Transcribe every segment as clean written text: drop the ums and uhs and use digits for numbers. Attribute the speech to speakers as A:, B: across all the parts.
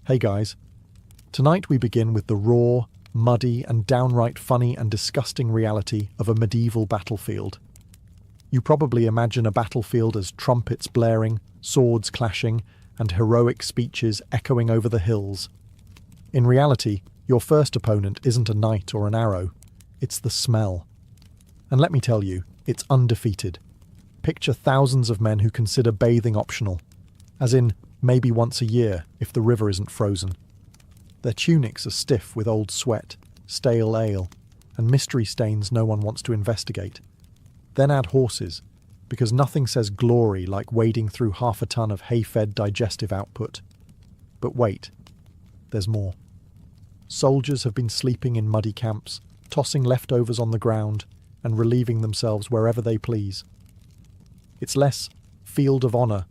A: Hey guys, tonight we begin with the raw, muddy and downright funny and disgusting reality of a medieval battlefield. You probably imagine a battlefield as trumpets blaring, swords clashing, and heroic speeches echoing over the hills. In reality, your first opponent isn't a knight or an arrow, it's the smell. And let me tell you, it's undefeated. Picture thousands of men who consider bathing optional, as in maybe once a year if the river isn't frozen. Their tunics are stiff with old sweat, stale ale, and mystery stains no one wants to investigate. Then add horses, because nothing says glory like wading through half a ton of hay-fed digestive output. But wait, there's more. Soldiers have been sleeping in muddy camps, tossing leftovers on the ground, and relieving themselves wherever they please. It's less field of honor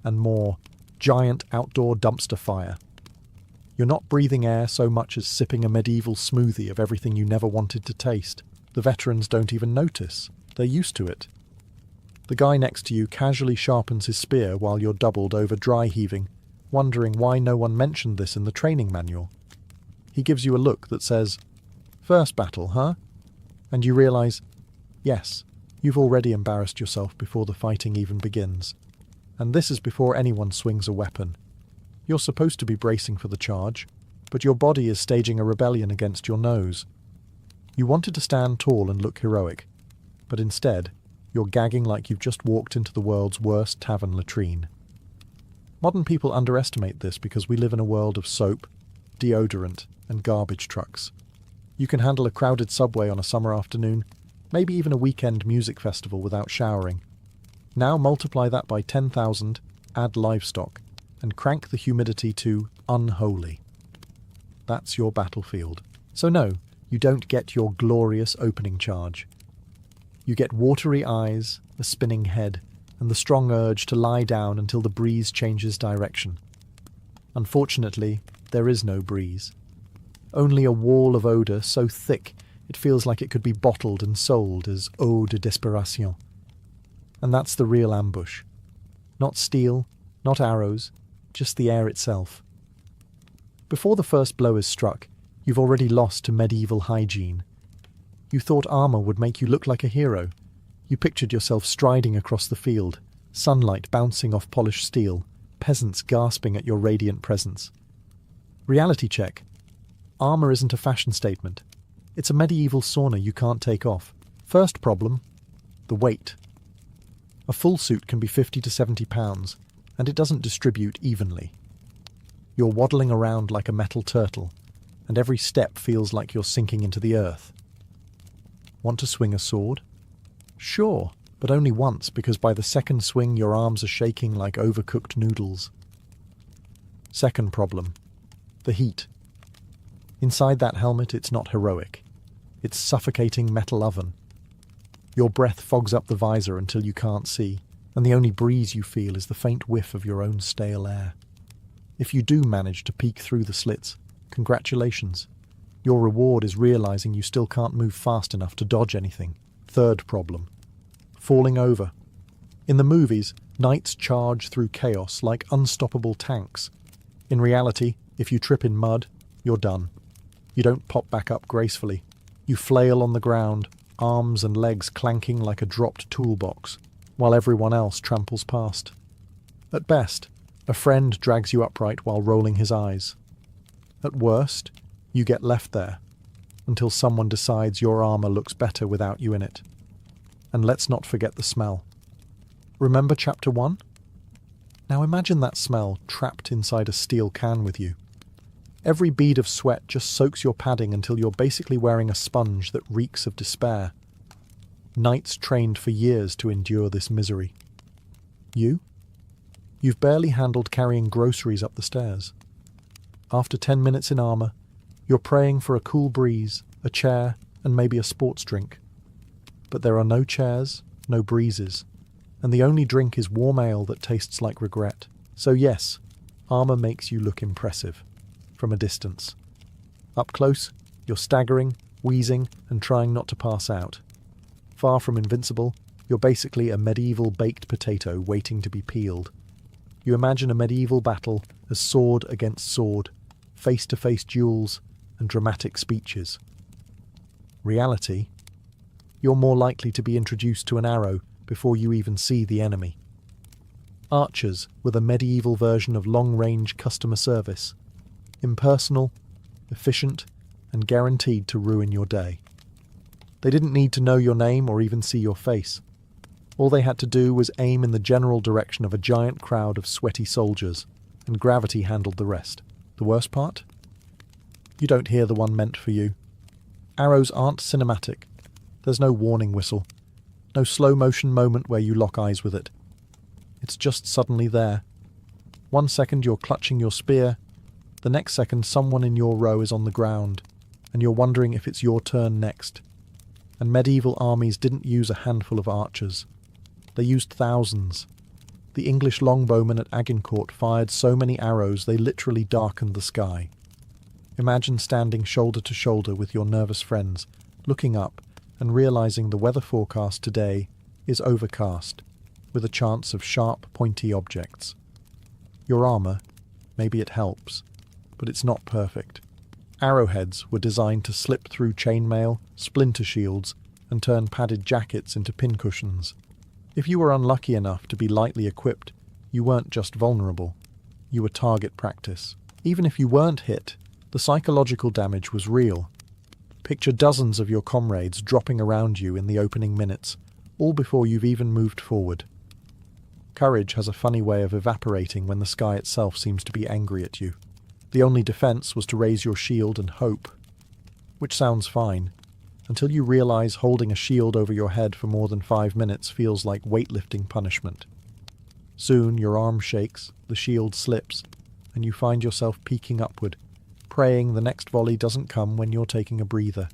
A: and more giant outdoor dumpster fire. You're not breathing air so much as sipping a medieval smoothie of everything you never wanted to taste. The veterans don't even notice. They're used to it. The guy next to you casually sharpens his spear while you're doubled over dry heaving, wondering why no one mentioned this in the training manual. He gives you a look that says, "First battle, huh?" And you realize, yes, you've already embarrassed yourself before the fighting even begins. And this is before anyone swings a weapon. You're supposed to be bracing for the charge, but your body is staging a rebellion against your nose. You wanted to stand tall and look heroic, but instead, you're gagging like you've just walked into the world's worst tavern latrine. Modern people underestimate this because we live in a world of soap, deodorant, and garbage trucks. You can handle a crowded subway on a summer afternoon, maybe even a weekend music festival without showering. Now multiply that by 10,000, add livestock, and crank the humidity to unholy. That's your battlefield. So no, you don't get your glorious opening charge. You get watery eyes, a spinning head, and the strong urge to lie down until the breeze changes direction. Unfortunately, there is no breeze. Only a wall of odour so thick it feels like it could be bottled and sold as eau de desperation. And that's the real ambush. Not steel, not arrows, just the air itself. Before the first blow is struck, you've already lost to medieval hygiene. You thought armour would make you look like a hero. You pictured yourself striding across the field, sunlight bouncing off polished steel, peasants gasping at your radiant presence. Reality check. Armour isn't a fashion statement. It's a medieval sauna you can't take off. First problem, the weight. A full suit can be 50 to 70 pounds, and it doesn't distribute evenly. You're waddling around like a metal turtle, and every step feels like you're sinking into the earth. Want to swing a sword? Sure, but only once, because by the second swing your arms are shaking like overcooked noodles. Second problem, the heat. Inside that helmet it's not heroic. It's suffocating metal oven. Your breath fogs up the visor until you can't see, and the only breeze you feel is the faint whiff of your own stale air. If you do manage to peek through the slits, congratulations. Your reward is realizing you still can't move fast enough to dodge anything. Third problem, falling over. In the movies, knights charge through chaos like unstoppable tanks. In reality, if you trip in mud, you're done. You don't pop back up gracefully. You flail on the ground, arms and legs clanking like a dropped toolbox, while everyone else tramples past. At best, a friend drags you upright while rolling his eyes. At worst, you get left there, until someone decides your armour looks better without you in it. And let's not forget the smell. Remember Chapter 1? Now imagine that smell trapped inside a steel can with you. Every bead of sweat just soaks your padding until you're basically wearing a sponge that reeks of despair. Knights trained for years to endure this misery. You? You've barely handled carrying groceries up the stairs. After 10 minutes in armour, you're praying for a cool breeze, a chair, and maybe a sports drink. But there are no chairs, no breezes, and the only drink is warm ale that tastes like regret. So yes, armour makes you look impressive. From a distance. Up close, you're staggering, wheezing, and trying not to pass out. Far from invincible, you're basically a medieval baked potato waiting to be peeled. You imagine a medieval battle as sword against sword, face-to-face duels, and dramatic speeches. Reality: you're more likely to be introduced to an arrow before you even see the enemy. Archers were the medieval version of long-range customer service. Impersonal, efficient, and guaranteed to ruin your day. They didn't need to know your name or even see your face. All they had to do was aim in the general direction of a giant crowd of sweaty soldiers, and gravity handled the rest. The worst part? You don't hear the one meant for you. Arrows aren't cinematic. There's no warning whistle. No slow-motion moment where you lock eyes with it. It's just suddenly there. 1 second you're clutching your spear, the next second someone in your row is on the ground, and you're wondering if it's your turn next. And medieval armies didn't use a handful of archers. They used thousands. The English longbowmen at Agincourt fired so many arrows they literally darkened the sky. Imagine standing shoulder to shoulder with your nervous friends, looking up and realizing the weather forecast today is overcast, with a chance of sharp, pointy objects. Your armour, maybe it helps, but it's not perfect. Arrowheads were designed to slip through chainmail, splinter shields, and turn padded jackets into pincushions. If you were unlucky enough to be lightly equipped, you weren't just vulnerable, you were target practice. Even if you weren't hit, the psychological damage was real. Picture dozens of your comrades dropping around you in the opening minutes, all before you've even moved forward. Courage has a funny way of evaporating when the sky itself seems to be angry at you. The only defense was to raise your shield and hope. Which sounds fine, until you realize holding a shield over your head for more than 5 minutes feels like weightlifting punishment. Soon your arm shakes, the shield slips, and you find yourself peeking upward, praying the next volley doesn't come when you're taking a breather.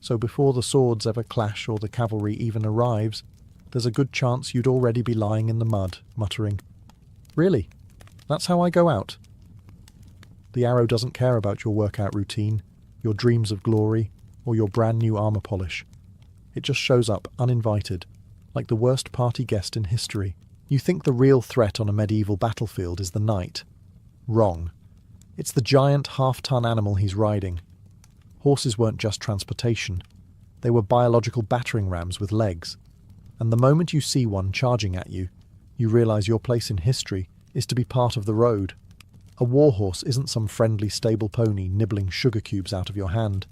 A: So before the swords ever clash or the cavalry even arrives, there's a good chance you'd already be lying in the mud, muttering, "Really? That's how I go out?" The arrow doesn't care about your workout routine, your dreams of glory, or your brand new armor polish. It just shows up uninvited, like the worst party guest in history. You think the real threat on a medieval battlefield is the knight. Wrong. It's the giant half-ton animal he's riding. Horses weren't just transportation. They were biological battering rams with legs. And the moment you see one charging at you, you realize your place in history is to be part of the road. A warhorse isn't some friendly stable pony nibbling sugar cubes out of your hand.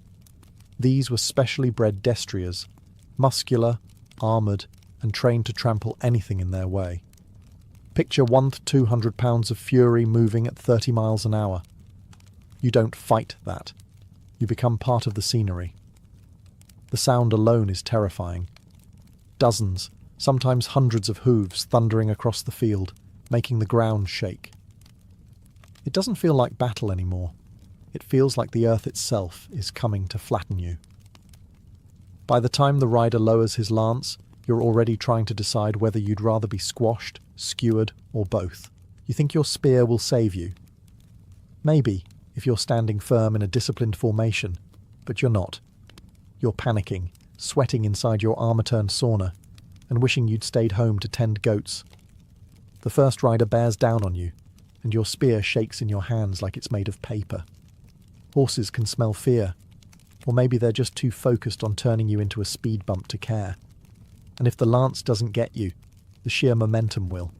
A: These were specially bred destriers, muscular, armoured, and trained to trample anything in their way. Picture 1 to 200 pounds of fury moving at 30 miles an hour. You don't fight that. You become part of the scenery. The sound alone is terrifying. Dozens, sometimes hundreds of hooves thundering across the field, making the ground shake. It doesn't feel like battle anymore. It feels like the earth itself is coming to flatten you. By the time the rider lowers his lance, you're already trying to decide whether you'd rather be squashed, skewered, or both. You think your spear will save you. Maybe, if you're standing firm in a disciplined formation, but you're not. You're panicking, sweating inside your armour-turned sauna, and wishing you'd stayed home to tend goats. The first rider bears down on you, and your spear shakes in your hands like it's made of paper. Horses can smell fear, or maybe they're just too focused on turning you into a speed bump to care. And if the lance doesn't get you, the sheer momentum will.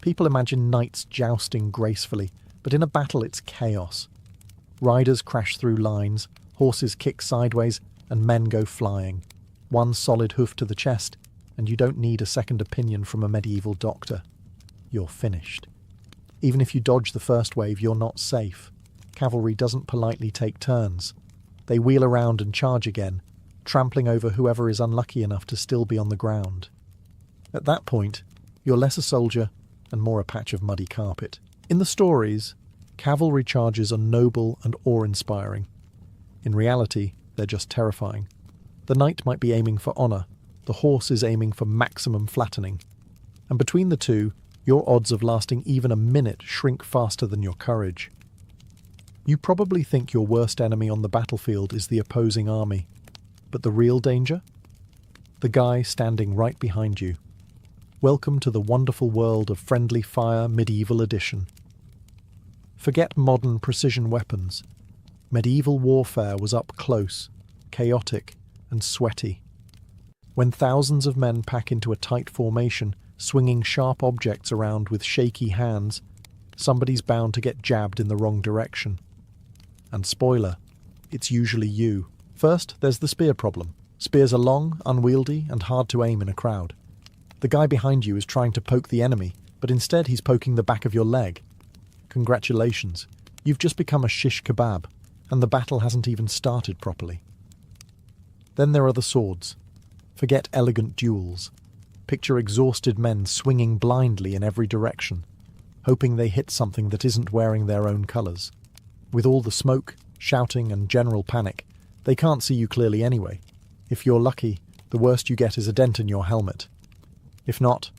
A: People imagine knights jousting gracefully, but in a battle it's chaos. Riders crash through lines, horses kick sideways, and men go flying. One solid hoof to the chest, and you don't need a second opinion from a medieval doctor. You're finished. Even if you dodge the first wave, you're not safe. Cavalry doesn't politely take turns. They wheel around and charge again, trampling over whoever is unlucky enough to still be on the ground. At that point, you're less a soldier and more a patch of muddy carpet. In the stories, cavalry charges are noble and awe-inspiring. In reality, they're just terrifying. The knight might be aiming for honour, the horse is aiming for maximum flattening. And between the two, your odds of lasting even a minute shrink faster than your courage. You probably think your worst enemy on the battlefield is the opposing army. But the real danger? The guy standing right behind you. Welcome to the wonderful world of Friendly Fire Medieval Edition. Forget modern precision weapons. Medieval warfare was up close, chaotic, and sweaty. When thousands of men pack into a tight formation, swinging sharp objects around with shaky hands, somebody's bound to get jabbed in the wrong direction. And spoiler, it's usually you. First, there's the spear problem. Spears are long, unwieldy, and hard to aim in a crowd. The guy behind you is trying to poke the enemy, but instead he's poking the back of your leg. Congratulations, you've just become a shish kebab, and the battle hasn't even started properly. Then there are the swords. Forget elegant duels. Picture exhausted men swinging blindly in every direction, hoping they hit something that isn't wearing their own colours. With all the smoke, shouting, and general panic, they can't see you clearly anyway. If you're lucky, the worst you get is a dent in your helmet. If not,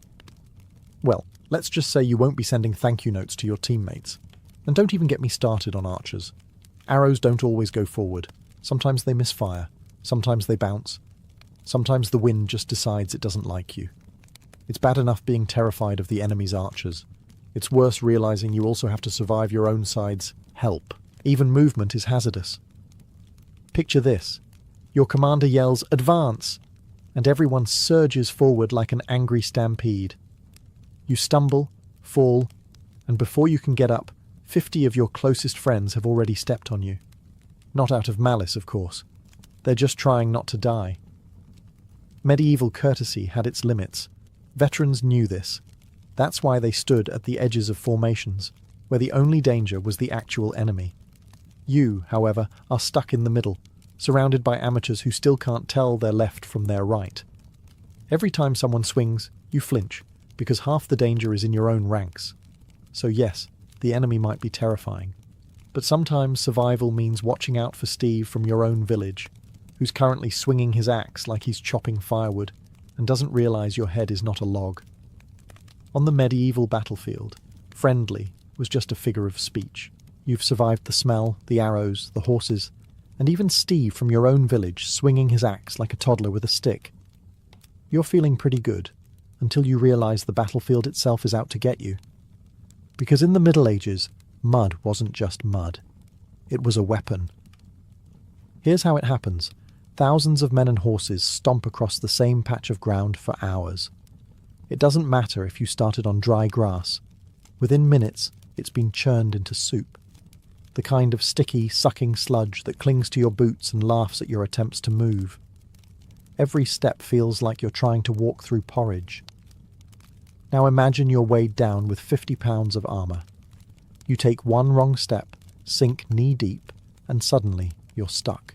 A: well, let's just say you won't be sending thank you notes to your teammates. And don't even get me started on archers. Arrows don't always go forward. Sometimes they misfire. Sometimes they bounce. Sometimes the wind just decides it doesn't like you. It's bad enough being terrified of the enemy's archers. It's worse realizing you also have to survive your own side's help. Even movement is hazardous. Picture this. Your commander yells, "Advance!" and everyone surges forward like an angry stampede. You stumble, fall, and before you can get up, 50 of your closest friends have already stepped on you. Not out of malice, of course. They're just trying not to die. Medieval courtesy had its limits. Veterans knew this. That's why they stood at the edges of formations, where the only danger was the actual enemy. You, however, are stuck in the middle, surrounded by amateurs who still can't tell their left from their right. Every time someone swings, you flinch, because half the danger is in your own ranks. So yes, the enemy might be terrifying. But sometimes survival means watching out for Steve from your own village, who's currently swinging his axe like he's chopping firewood, and doesn't realize your head is not a log. On the medieval battlefield, friendly was just a figure of speech. You've survived the smell, the arrows, the horses, and even Steve from your own village swinging his axe like a toddler with a stick. You're feeling pretty good, until you realize the battlefield itself is out to get you. Because in the Middle Ages, mud wasn't just mud. It was a weapon. Here's how it happens. Thousands of men and horses stomp across the same patch of ground for hours. It doesn't matter if you started on dry grass. Within minutes, it's been churned into soup. The kind of sticky, sucking sludge that clings to your boots and laughs at your attempts to move. Every step feels like you're trying to walk through porridge. Now imagine you're weighed down with 50 pounds of armour. You take one wrong step, sink knee-deep, and suddenly you're stuck.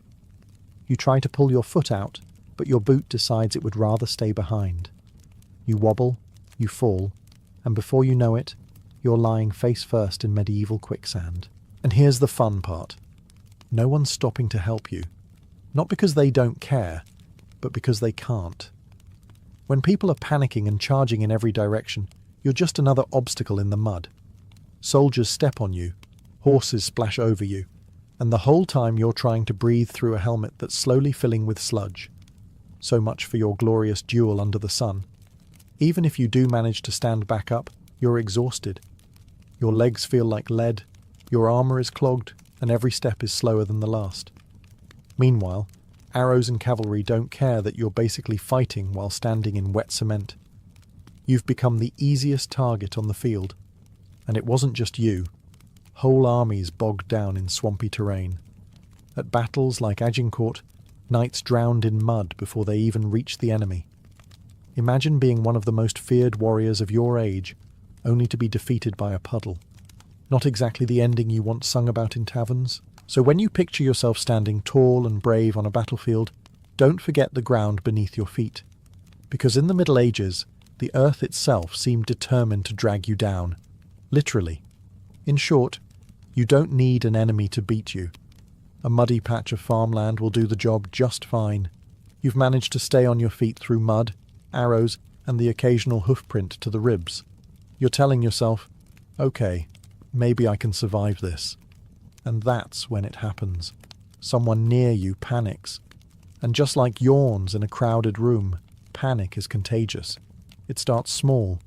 A: You try to pull your foot out, but your boot decides it would rather stay behind. You wobble, you fall, and before you know it, you're lying face first in medieval quicksand. And here's the fun part. No one's stopping to help you. Not because they don't care, but because they can't. When people are panicking and charging in every direction, you're just another obstacle in the mud. Soldiers step on you, horses splash over you, and the whole time you're trying to breathe through a helmet that's slowly filling with sludge. So much for your glorious duel under the sun. Even if you do manage to stand back up, you're exhausted. Your legs feel like lead, your armour is clogged, and every step is slower than the last. Meanwhile, arrows and cavalry don't care that you're basically fighting while standing in wet cement. You've become the easiest target on the field. And it wasn't just you. Whole armies bogged down in swampy terrain. At battles like Agincourt, knights drowned in mud before they even reached the enemy. Imagine being one of the most feared warriors of your age, only to be defeated by a puddle. Not exactly the ending you want sung about in taverns. So when you picture yourself standing tall and brave on a battlefield, don't forget the ground beneath your feet. Because in the Middle Ages, the earth itself seemed determined to drag you down. Literally. In short, you don't need an enemy to beat you. A muddy patch of farmland will do the job just fine. You've managed to stay on your feet through mud, arrows, and the occasional hoofprint to the ribs. You're telling yourself, okay, maybe I can survive this. And that's when it happens. Someone near you panics. And just like yawns in a crowded room, panic is contagious. It starts small.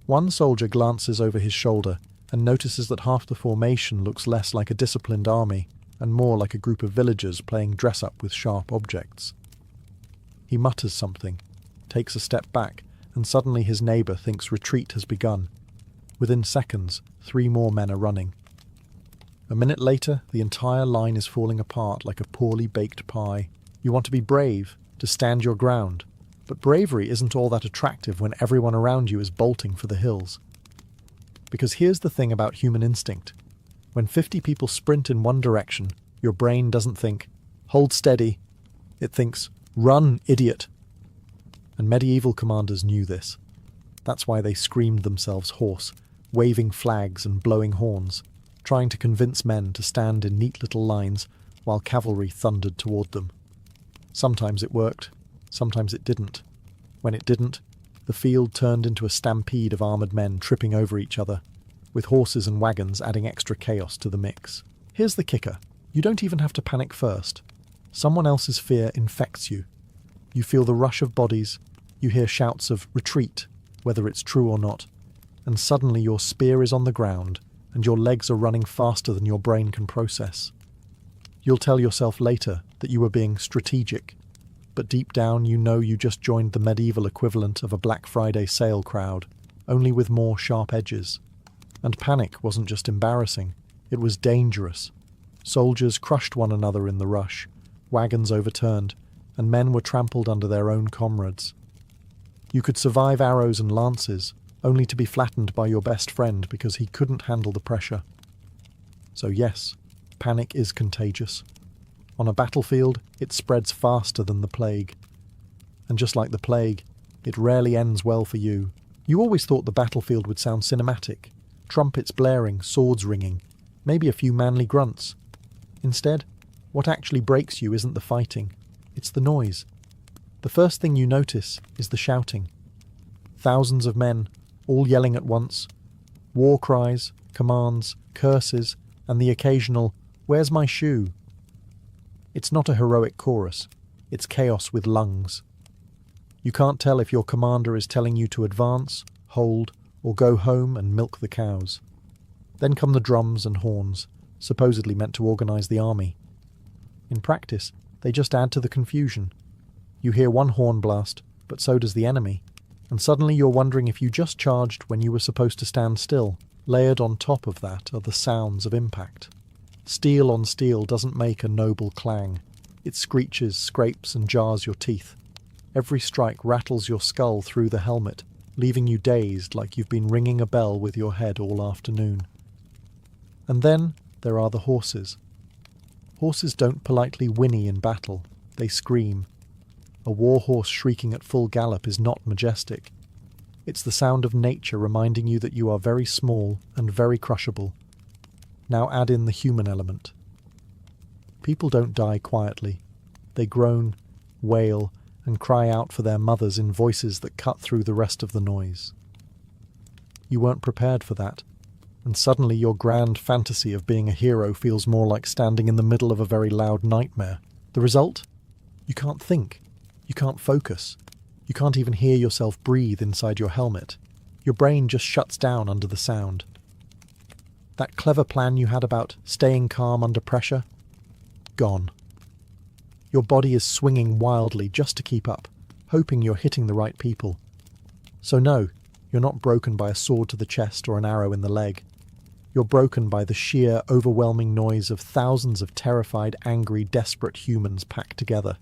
A: One soldier glances over his shoulder and notices that half the formation looks less like a disciplined army and more like a group of villagers playing dress-up with sharp objects. He mutters something, takes a step back, and suddenly his neighbour thinks retreat has begun. Within seconds, 3 more men are running. A minute later, the entire line is falling apart like a poorly baked pie. You want to be brave, to stand your ground, but bravery isn't all that attractive when everyone around you is bolting for the hills. Because here's the thing about human instinct. When 50 people sprint in one direction, your brain doesn't think, hold steady. It thinks, run, idiot. And medieval commanders knew this. That's why they screamed themselves hoarse, waving flags and blowing horns, trying to convince men to stand in neat little lines while cavalry thundered toward them. Sometimes it worked, sometimes it didn't. When it didn't, the field turned into a stampede of armoured men tripping over each other, with horses and wagons adding extra chaos to the mix. Here's the kicker. You don't even have to panic first. Someone else's fear infects you. You feel the rush of bodies, you hear shouts of retreat, whether it's true or not, and suddenly your spear is on the ground and your legs are running faster than your brain can process. You'll tell yourself later that you were being strategic, but deep down you know you just joined the medieval equivalent of a Black Friday sale crowd, only with more sharp edges. And panic wasn't just embarrassing, it was dangerous. Soldiers crushed one another in the rush, wagons overturned, and men were trampled under their own comrades. You could survive arrows and lances, only to be flattened by your best friend because he couldn't handle the pressure. So yes, panic is contagious. On a battlefield, it spreads faster than the plague. And just like the plague, it rarely ends well for you. You always thought the battlefield would sound cinematic, trumpets blaring, swords ringing, maybe a few manly grunts. Instead, what actually breaks you isn't the fighting, it's the noise. The first thing you notice is the shouting. Thousands of men, all yelling at once, war cries, commands, curses, and the occasional, "Where's my shoe?" It's not a heroic chorus, it's chaos with lungs. You can't tell if your commander is telling you to advance, hold, or go home and milk the cows. Then come the drums and horns, supposedly meant to organise the army. In practice, they just add to the confusion. You hear one horn blast, but so does the enemy, and suddenly you're wondering if you just charged when you were supposed to stand still. Layered on top of that are the sounds of impact. Steel on steel doesn't make a noble clang. It screeches, scrapes, and jars your teeth. Every strike rattles your skull through the helmet, leaving you dazed like you've been ringing a bell with your head all afternoon. And then there are the horses. Horses don't politely whinny in battle, they scream. A war horse shrieking at full gallop is not majestic. It's the sound of nature reminding you that you are very small and very crushable. Now add in the human element. People don't die quietly. They groan, wail, and cry out for their mothers in voices that cut through the rest of the noise. You weren't prepared for that, and suddenly your grand fantasy of being a hero feels more like standing in the middle of a very loud nightmare. The result? You can't think. You can't focus. You can't even hear yourself breathe inside your helmet. Your brain just shuts down under the sound. That clever plan you had about staying calm under pressure? Gone. Your body is swinging wildly just to keep up, hoping you're hitting the right people. So no, you're not broken by a sword to the chest or an arrow in the leg. You're broken by the sheer, overwhelming noise of thousands of terrified, angry, desperate humans packed together.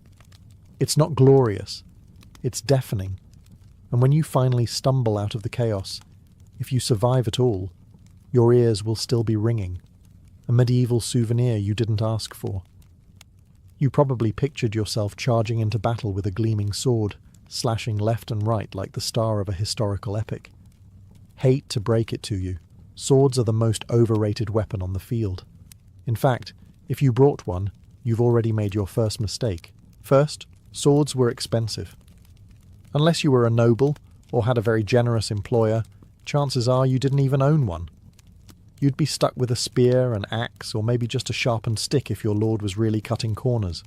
A: It's not glorious. It's deafening. And when you finally stumble out of the chaos, if you survive at all, your ears will still be ringing, a medieval souvenir you didn't ask for. You probably pictured yourself charging into battle with a gleaming sword, slashing left and right like the star of a historical epic. Hate to break it to you, swords are the most overrated weapon on the field. In fact, if you brought one, you've already made your first mistake. First, swords were expensive. Unless you were a noble or had a very generous employer, chances are you didn't even own one. You'd be stuck with a spear, an axe, or maybe just a sharpened stick if your lord was really cutting corners.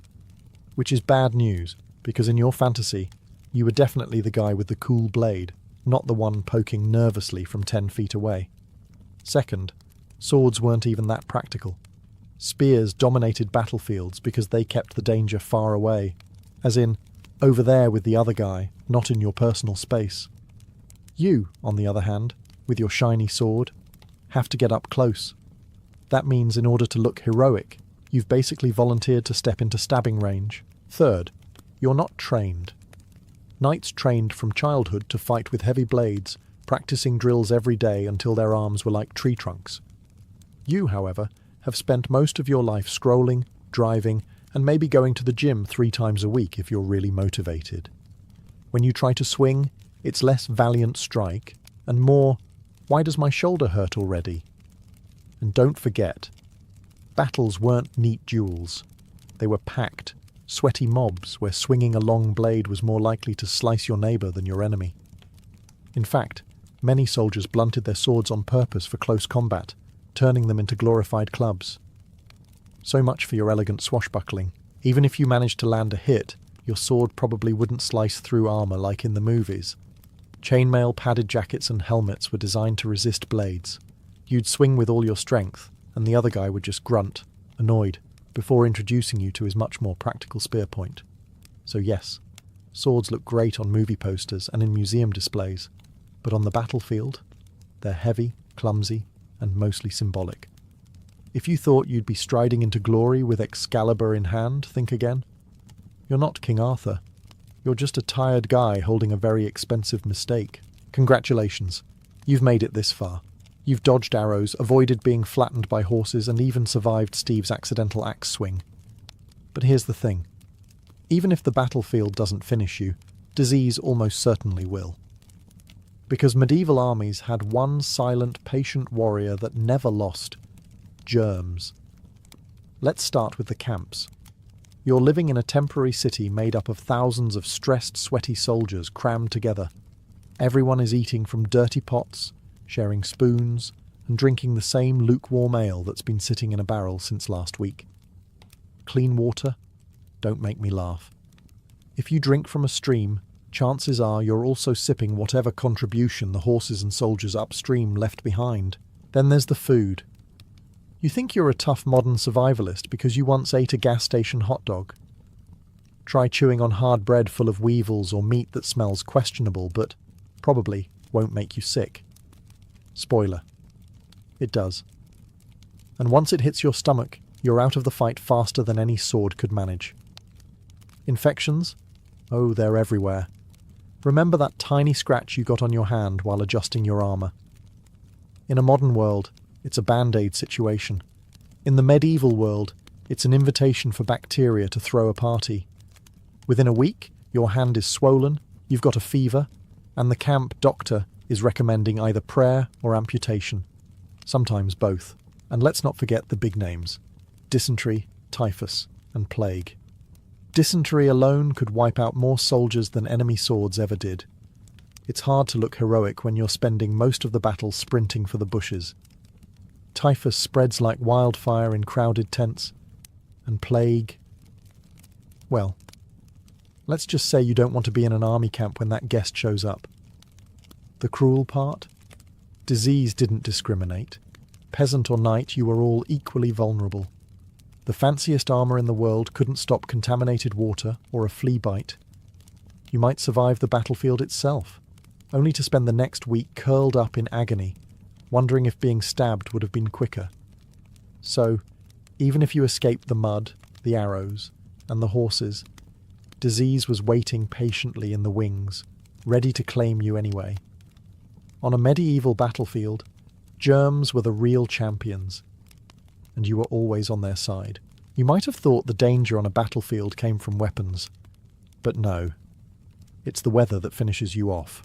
A: Which is bad news, because in your fantasy, you were definitely the guy with the cool blade, not the one poking nervously from 10 feet away. Second, swords weren't even that practical. Spears dominated battlefields because they kept the danger far away, as in, over there with the other guy, not in your personal space. You, on the other hand, with your shiny sword, have to get up close. That means in order to look heroic, you've basically volunteered to step into stabbing range. Third, you're not trained. Knights trained from childhood to fight with heavy blades, practicing drills every day until their arms were like tree trunks. You, however, have spent most of your life scrolling, driving, and maybe going to the gym 3 times a week if you're really motivated. When you try to swing, it's less valiant strike, and more, why does my shoulder hurt already? And don't forget, battles weren't neat duels. They were packed, sweaty mobs where swinging a long blade was more likely to slice your neighbour than your enemy. In fact, many soldiers blunted their swords on purpose for close combat, turning them into glorified clubs. So much for your elegant swashbuckling. Even if you managed to land a hit, your sword probably wouldn't slice through armour like in the movies. Chainmail padded jackets and helmets were designed to resist blades. You'd swing with all your strength, and the other guy would just grunt, annoyed, before introducing you to his much more practical spear point. So yes, swords look great on movie posters and in museum displays, but on the battlefield, they're heavy, clumsy, and mostly symbolic. If you thought you'd be striding into glory with Excalibur in hand, think again. You're not King Arthur. You're just a tired guy holding a very expensive mistake. Congratulations. You've made it this far. You've dodged arrows, avoided being flattened by horses, and even survived Steve's accidental axe swing. But here's the thing. Even if the battlefield doesn't finish you, disease almost certainly will. Because medieval armies had one silent, patient warrior that never lost: germs. Let's start with the camps. You're living in a temporary city made up of thousands of stressed, sweaty soldiers crammed together. Everyone is eating from dirty pots, sharing spoons, and drinking the same lukewarm ale that's been sitting in a barrel since last week. Clean water? Don't make me laugh. If you drink from a stream, chances are you're also sipping whatever contribution the horses and soldiers upstream left behind. Then there's the food. You think you're a tough modern survivalist because you once ate a gas station hot dog. Try chewing on hard bread full of weevils or meat that smells questionable but probably won't make you sick. Spoiler. It does. And once it hits your stomach, you're out of the fight faster than any sword could manage. Infections? Oh, they're everywhere. Remember that tiny scratch you got on your hand while adjusting your armour. In a modern world, it's a band-aid situation. In the medieval world, it's an invitation for bacteria to throw a party. Within a week, your hand is swollen, you've got a fever, and the camp doctor is recommending either prayer or amputation. Sometimes both. And let's not forget the big names: dysentery, typhus, and plague. Dysentery alone could wipe out more soldiers than enemy swords ever did. It's hard to look heroic when you're spending most of the battle sprinting for the bushes. Typhus spreads like wildfire in crowded tents. And plague... well, let's just say you don't want to be in an army camp when that guest shows up. The cruel part? Disease didn't discriminate. Peasant or knight, you were all equally vulnerable. The fanciest armour in the world couldn't stop contaminated water or a flea bite. You might survive the battlefield itself, only to spend the next week curled up in agony, wondering if being stabbed would have been quicker. So, even if you escaped the mud, the arrows, and the horses, disease was waiting patiently in the wings, ready to claim you anyway. On a medieval battlefield, germs were the real champions, and you were always on their side. You might have thought the danger on a battlefield came from weapons, but no. It's the weather that finishes you off.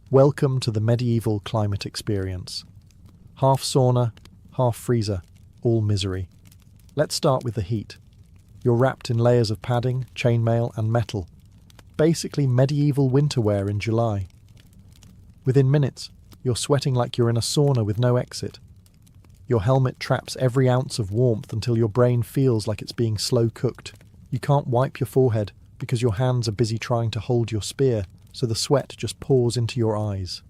A: Welcome to the medieval climate experience. Half sauna, half freezer, all misery. Let's start with the heat. You're wrapped in layers of padding, chainmail, and metal. Basically medieval winter wear in July. Within minutes, you're sweating like you're in a sauna with no exit. Your helmet traps every ounce of warmth until your brain feels like it's being slow cooked. You can't wipe your forehead because your hands are busy trying to hold your spear, so the sweat just pours into your eyes.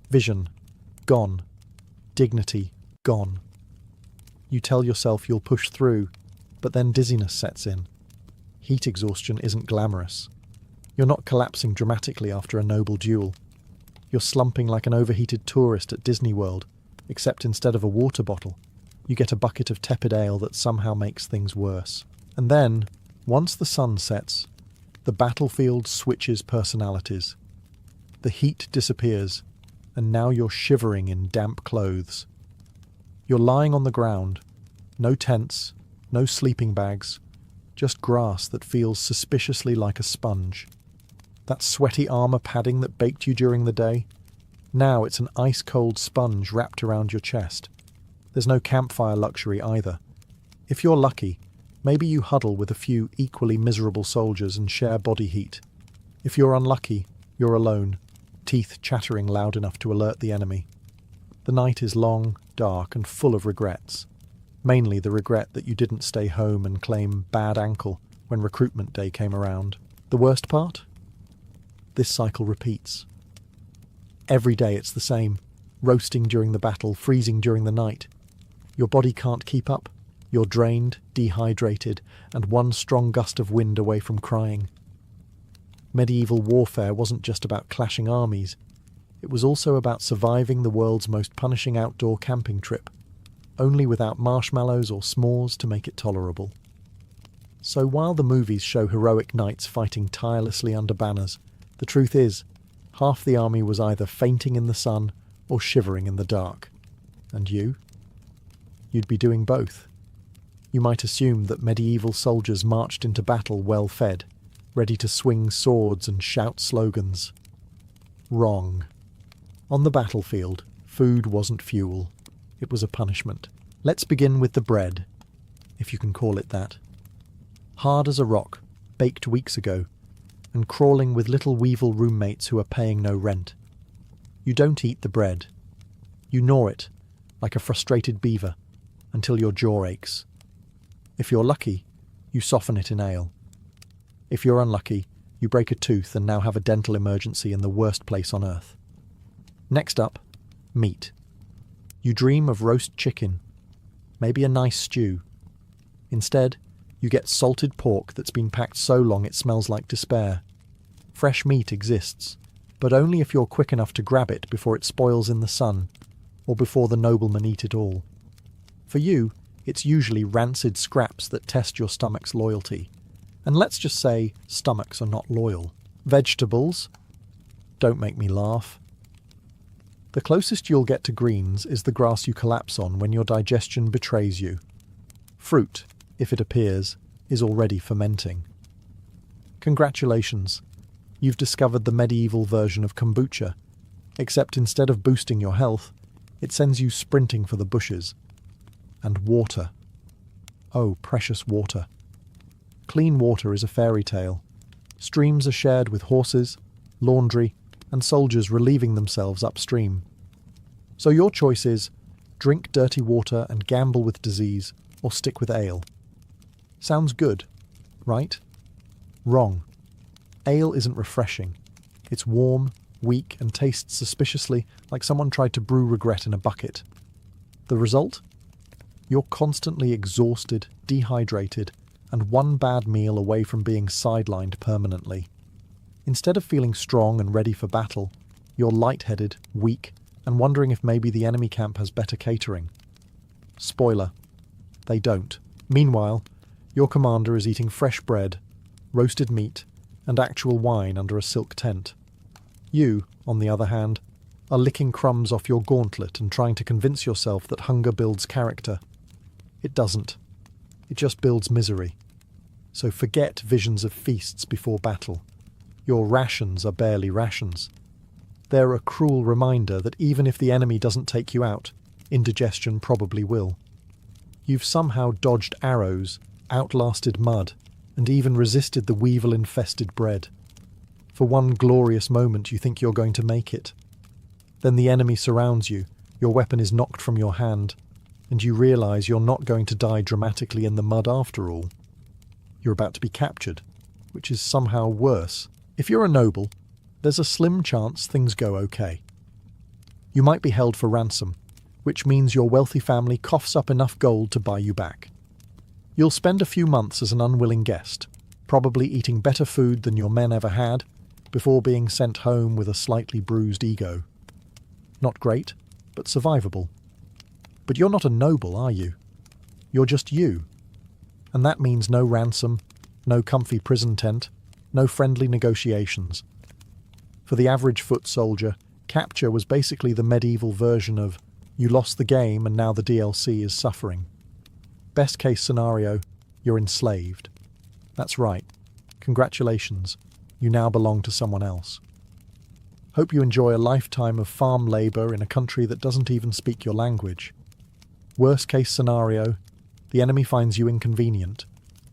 A: Vision. Gone. dignity gone. You tell yourself you'll push through, but then dizziness sets in. Heat exhaustion isn't glamorous. You're not collapsing dramatically after a noble duel. You're slumping like an overheated tourist at Disney World, except instead of a water bottle, you get a bucket of tepid ale that somehow makes things worse. And then, once the sun sets, the battlefield switches personalities. The heat disappears, and now you're shivering in damp clothes. You're lying on the ground, no tents, no sleeping bags, just grass that feels suspiciously like a sponge. That sweaty armour padding that baked you during the day, now it's an ice-cold sponge wrapped around your chest. There's no campfire luxury either. If you're lucky, maybe you huddle with a few equally miserable soldiers and share body heat. If you're unlucky, you're alone, teeth chattering loud enough to alert the enemy. The night is long, dark, and full of regrets. Mainly the regret that you didn't stay home and claim bad ankle when recruitment day came around. The worst part? This cycle repeats. Every day it's the same. Roasting during the battle, freezing during the night. Your body can't keep up. You're drained, dehydrated, and one strong gust of wind away from crying. Medieval warfare wasn't just about clashing armies. It was also about surviving the world's most punishing outdoor camping trip, only without marshmallows or s'mores to make it tolerable. So while the movies show heroic knights fighting tirelessly under banners, the truth is, half the army was either fainting in the sun or shivering in the dark. And you? You'd be doing both. You might assume that medieval soldiers marched into battle well-fed, ready to swing swords and shout slogans. Wrong. On the battlefield, food wasn't fuel. It was a punishment. Let's begin with the bread, if you can call it that. Hard as a rock, baked weeks ago, and crawling with little weevil roommates who are paying no rent. You don't eat the bread. You gnaw it, like a frustrated beaver, until your jaw aches. If you're lucky, you soften it in ale. If you're unlucky, you break a tooth and now have a dental emergency in the worst place on earth. Next up, meat. You dream of roast chicken, maybe a nice stew. Instead, you get salted pork that's been packed so long it smells like despair. Fresh meat exists, but only if you're quick enough to grab it before it spoils in the sun, or before the noblemen eat it all. For you, it's usually rancid scraps that test your stomach's loyalty. And let's just say stomachs are not loyal. Vegetables? Don't make me laugh. The closest you'll get to greens is the grass you collapse on when your digestion betrays you. Fruit, if it appears, is already fermenting. Congratulations, you've discovered the medieval version of kombucha, except instead of boosting your health, it sends you sprinting for the bushes. And water. Oh, precious water. Clean water is a fairy tale. Streams are shared with horses, laundry, and soldiers relieving themselves upstream. So your choice is drink dirty water and gamble with disease, or stick with ale. Sounds good, right? Wrong. Ale isn't refreshing. It's warm, weak, and tastes suspiciously like someone tried to brew regret in a bucket. The result? You're constantly exhausted, dehydrated, and one bad meal away from being sidelined permanently. Instead of feeling strong and ready for battle, you're lightheaded, weak, and wondering if maybe the enemy camp has better catering. Spoiler, they don't. Meanwhile, your commander is eating fresh bread, roasted meat, and actual wine under a silk tent. You, on the other hand, are licking crumbs off your gauntlet and trying to convince yourself that hunger builds character. It doesn't. It just builds misery. So forget visions of feasts before battle. Your rations are barely rations. They're a cruel reminder that even if the enemy doesn't take you out, indigestion probably will. You've somehow dodged arrows, outlasted mud, and even resisted the weevil-infested bread. For one glorious moment you think you're going to make it. Then the enemy surrounds you, your weapon is knocked from your hand, and you realise you're not going to die dramatically in the mud after all. You're about to be captured, which is somehow worse. If you're a noble, there's a slim chance things go okay. You might be held for ransom, which means your wealthy family coughs up enough gold to buy you back. You'll spend a few months as an unwilling guest, probably eating better food than your men ever had, before being sent home with a slightly bruised ego. Not great, but survivable. But you're not a noble, are you? You're just you. And that means no ransom, no comfy prison tent, no friendly negotiations. For the average foot soldier, capture was basically the medieval version of you lost the game and now the DLC is suffering. Best case scenario, you're enslaved. That's right. Congratulations, you now belong to someone else. Hope you enjoy a lifetime of farm labour in a country that doesn't even speak your language. Worst case scenario, the enemy finds you inconvenient.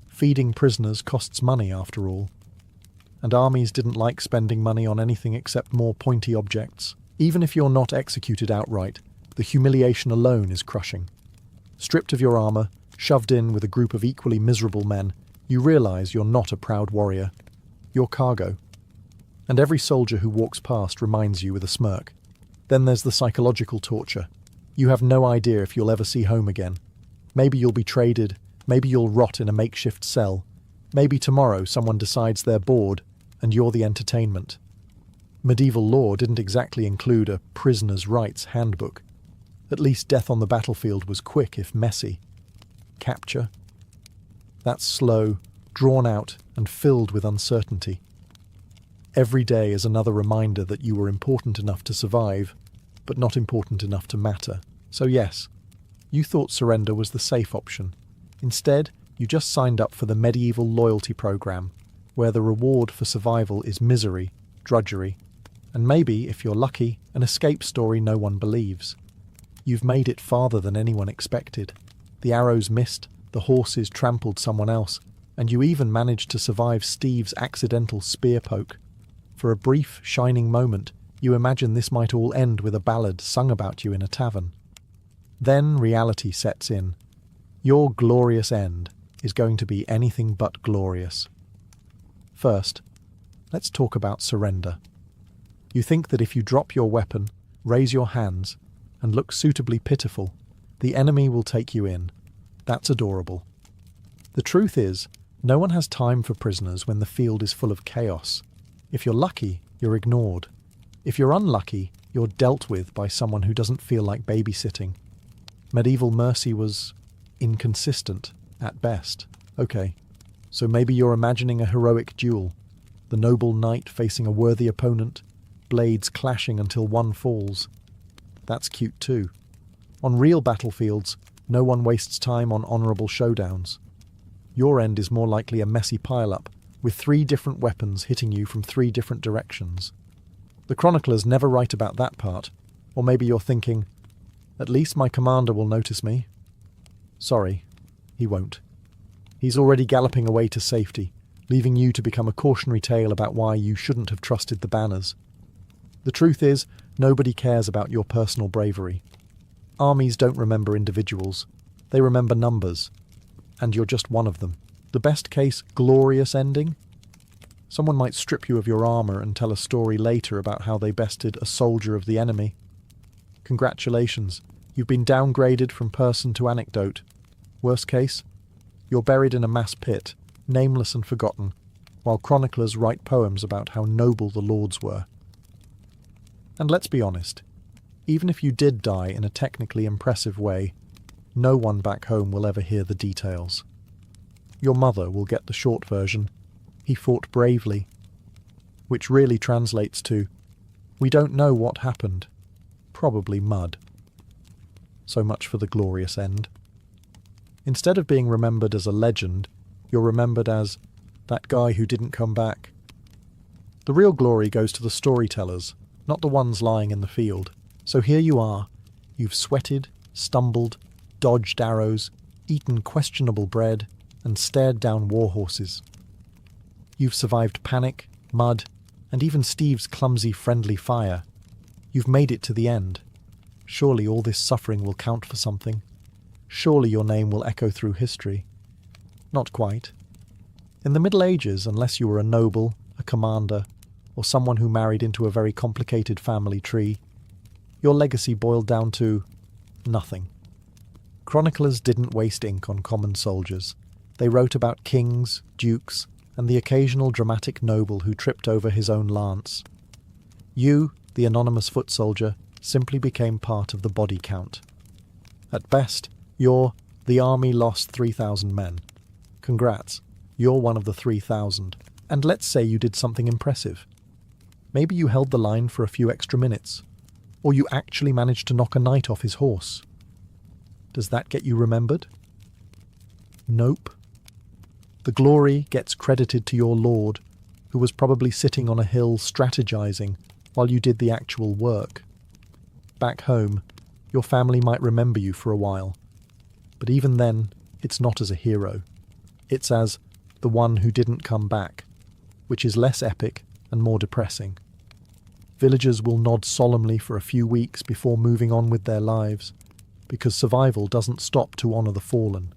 A: Feeding prisoners costs money after all. And armies didn't like spending money on anything except more pointy objects. Even if you're not executed outright, the humiliation alone is crushing. Stripped of your armour, shoved in with a group of equally miserable men, you realise you're not a proud warrior. You're cargo. And every soldier who walks past reminds you with a smirk. Then there's the psychological torture. You have no idea if you'll ever see home again. Maybe you'll be traded, maybe you'll rot in a makeshift cell. Maybe tomorrow someone decides they're bored and you're the entertainment. Medieval law didn't exactly include a prisoner's rights handbook. At least death on the battlefield was quick if messy. Capture? That's slow, drawn out, and filled with uncertainty. Every day is another reminder that you were important enough to survive, but not important enough to matter. So yes, you thought surrender was the safe option. Instead, you just signed up for the medieval loyalty program, where the reward for survival is misery, drudgery, and maybe, if you're lucky, an escape story no one believes. You've made it farther than anyone expected. The arrows missed, the horses trampled someone else, and you even managed to survive Steve's accidental spear poke. For a brief, shining moment, you imagine this might all end with a ballad sung about you in a tavern. Then reality sets in. Your glorious end is going to be anything but glorious. First, let's talk about surrender. You think that if you drop your weapon, raise your hands, and look suitably pitiful, the enemy will take you in. That's adorable. The truth is, no one has time for prisoners when the field is full of chaos. If you're lucky, you're ignored. If you're unlucky, you're dealt with by someone who doesn't feel like babysitting. Medieval mercy was inconsistent, at best. Okay, so maybe you're imagining a heroic duel. The noble knight facing a worthy opponent, blades clashing until one falls. That's cute too. On real battlefields, no one wastes time on honourable showdowns. Your end is more likely a messy pile-up, with 3 different weapons hitting you from 3 different directions. The chroniclers never write about that part, or maybe you're thinking, at least my commander will notice me. Sorry, he won't. He's already galloping away to safety, leaving you to become a cautionary tale about why you shouldn't have trusted the banners. The truth is, nobody cares about your personal bravery. Armies don't remember individuals. They remember numbers. And you're just one of them. The best case, glorious ending? Someone might strip you of your armour and tell a story later about how they bested a soldier of the enemy. Congratulations, you've been downgraded from person to anecdote. Worst case, you're buried in a mass pit, nameless and forgotten, while chroniclers write poems about how noble the lords were. And let's be honest, even if you did die in a technically impressive way, no one back home will ever hear the details. Your mother will get the short version, he fought bravely, which really translates to, we don't know what happened, probably mud. So much for the glorious end. Instead of being remembered as a legend, you're remembered as that guy who didn't come back. The real glory goes to the storytellers, not the ones lying in the field. So here you are. You've sweated, stumbled, dodged arrows, eaten questionable bread, and stared down war horses. You've survived panic, mud, and even Steve's clumsy friendly fire. You've made it to the end. Surely all this suffering will count for something. Surely your name will echo through history. Not quite. In the Middle Ages, unless you were a noble, a commander, or someone who married into a very complicated family tree, your legacy boiled down to, Nothing. Chroniclers didn't waste ink on common soldiers. They wrote about kings, dukes, and the occasional dramatic noble who tripped over his own lance. You, the anonymous foot soldier, simply became part of the body count. At best, the army lost 3,000 men. Congrats, you're one of the 3,000. And let's say you did something impressive. Maybe you held the line for a few extra minutes, or you actually managed to knock a knight off his horse. Does that get you remembered? Nope. The glory gets credited to your lord, who was probably sitting on a hill strategizing while you did the actual work. Back home, your family might remember you for a while, but even then, it's not as a hero. It's as the one who didn't come back, which is less epic and more depressing. Villagers will nod solemnly for a few weeks before moving on with their lives, because survival doesn't stop to honour the fallen.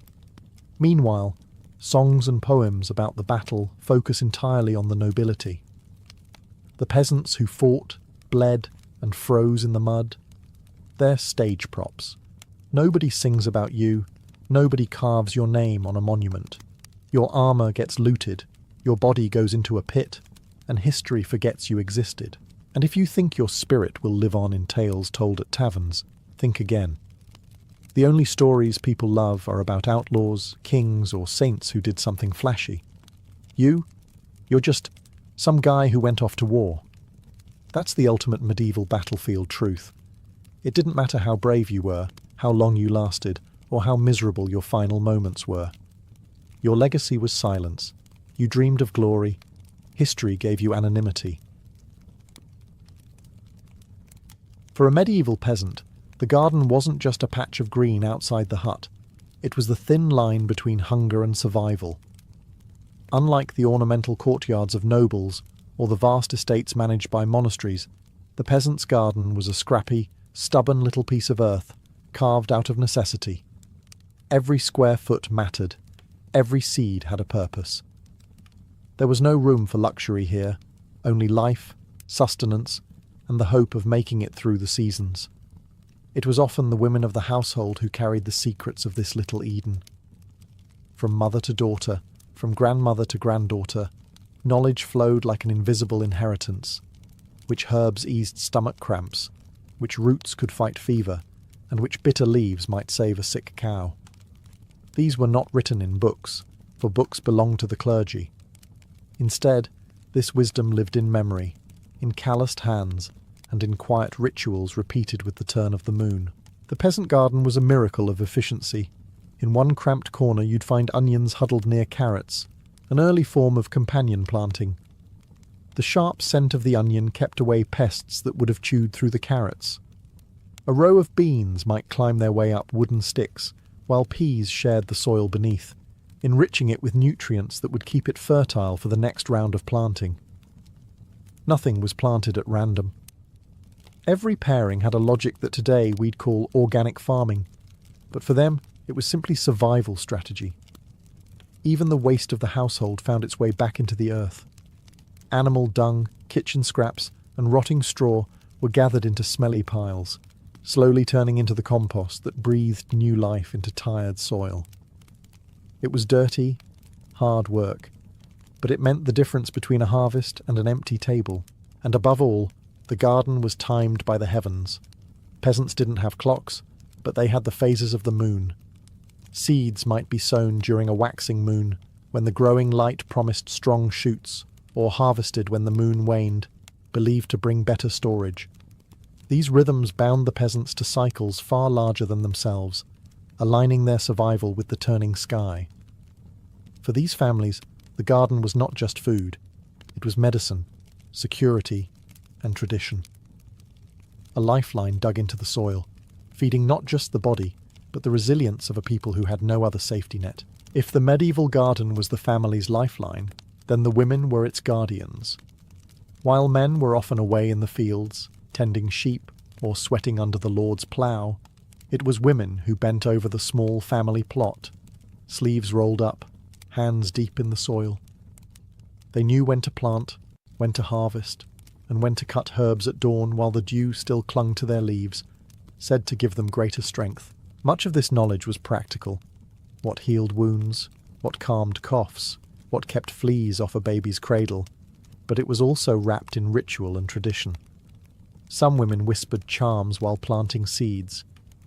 A: Meanwhile, songs and poems about the battle focus entirely on the nobility. The peasants who fought, bled, and froze in the mud, they're stage props. Nobody sings about you, nobody carves your name on a monument. Your armour gets looted, your body goes into a pit, and history forgets you existed. And if you think your spirit will live on in tales told at taverns, think again. The only stories people love are about outlaws, kings, or saints who did something flashy. You're just some guy who went off to war. That's the ultimate medieval battlefield truth. It didn't matter how brave you were, how long you lasted, or how miserable your final moments were. Your legacy was silence. You dreamed of glory. History gave you anonymity. For a medieval peasant, the garden wasn't just a patch of green outside the hut. It was the thin line between hunger and survival. Unlike the ornamental courtyards of nobles or the vast estates managed by monasteries, the peasant's garden was a scrappy, stubborn little piece of earth carved out of necessity. Every square foot mattered. Every seed had a purpose. There was no room for luxury here, only life, sustenance, and the hope of making it through the seasons. It was often the women of the household who carried the secrets of this little Eden. From mother to daughter, from grandmother to granddaughter, knowledge flowed like an invisible inheritance. Which herbs eased stomach cramps, which roots could fight fever, and which bitter leaves might save a sick cow. These were not written in books, for books belonged to the clergy. Instead, this wisdom lived in memory, in calloused hands, and in quiet rituals repeated with the turn of the moon. The peasant garden was a miracle of efficiency. In one cramped corner you'd find onions huddled near carrots, an early form of companion planting. The sharp scent of the onion kept away pests that would have chewed through the carrots. A row of beans might climb their way up wooden sticks, while peas shared the soil beneath, enriching it with nutrients that would keep it fertile for the next round of planting. Nothing was planted at random. Every pairing had a logic that today we'd call organic farming, but for them it was simply survival strategy. Even the waste of the household found its way back into the earth. Animal dung, kitchen scraps, and rotting straw were gathered into smelly piles, slowly turning into the compost that breathed new life into tired soil. It was dirty, hard work, but it meant the difference between a harvest and an empty table, and above all, the garden was timed by the heavens. Peasants didn't have clocks, but they had the phases of the moon. Seeds might be sown during a waxing moon, when the growing light promised strong shoots, or harvested when the moon waned, believed to bring better storage. These rhythms bound the peasants to cycles far larger than themselves, aligning their survival with the turning sky. For these families, the garden was not just food. It was medicine, security, and tradition. A lifeline dug into the soil, feeding not just the body, but the resilience of a people who had no other safety net. If the medieval garden was the family's lifeline, then the women were its guardians. While men were often away in the fields, tending sheep or sweating under the Lord's plough, it was women who bent over the small family plot, sleeves rolled up, hands deep in the soil. They knew when to plant, when to harvest, and when to cut herbs at dawn while the dew still clung to their leaves, said to give them greater strength. Much of this knowledge was practical. What healed wounds, what calmed coughs, what kept fleas off a baby's cradle, but it was also wrapped in ritual and tradition. Some women whispered charms while planting seeds,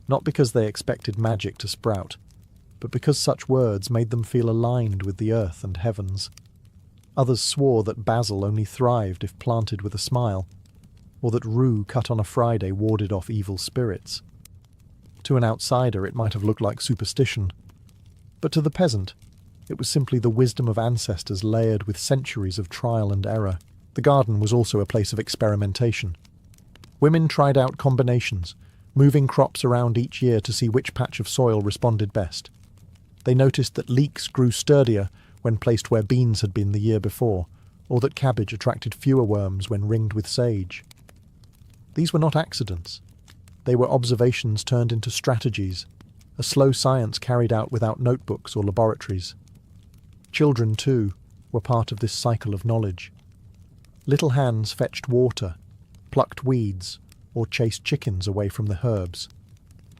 A: not because they expected magic to sprout, but because such words made them feel aligned with the earth and heavens. Others swore that basil only thrived if planted with a smile, or that rue cut on a Friday warded off evil spirits. To an outsider it might have looked like superstition, but to the peasant it was simply the wisdom of ancestors layered with centuries of trial and error. The garden was also a place of experimentation. Women tried out combinations, moving crops around each year to see which patch of soil responded best. They noticed that leeks grew sturdier when placed where beans had been the year before, or that cabbage attracted fewer worms when ringed with sage. These were not accidents. They were observations turned into strategies, a slow science carried out without notebooks or laboratories. Children, too, were part of this cycle of knowledge. Little hands fetched water, plucked weeds, or chased chickens away from the herbs.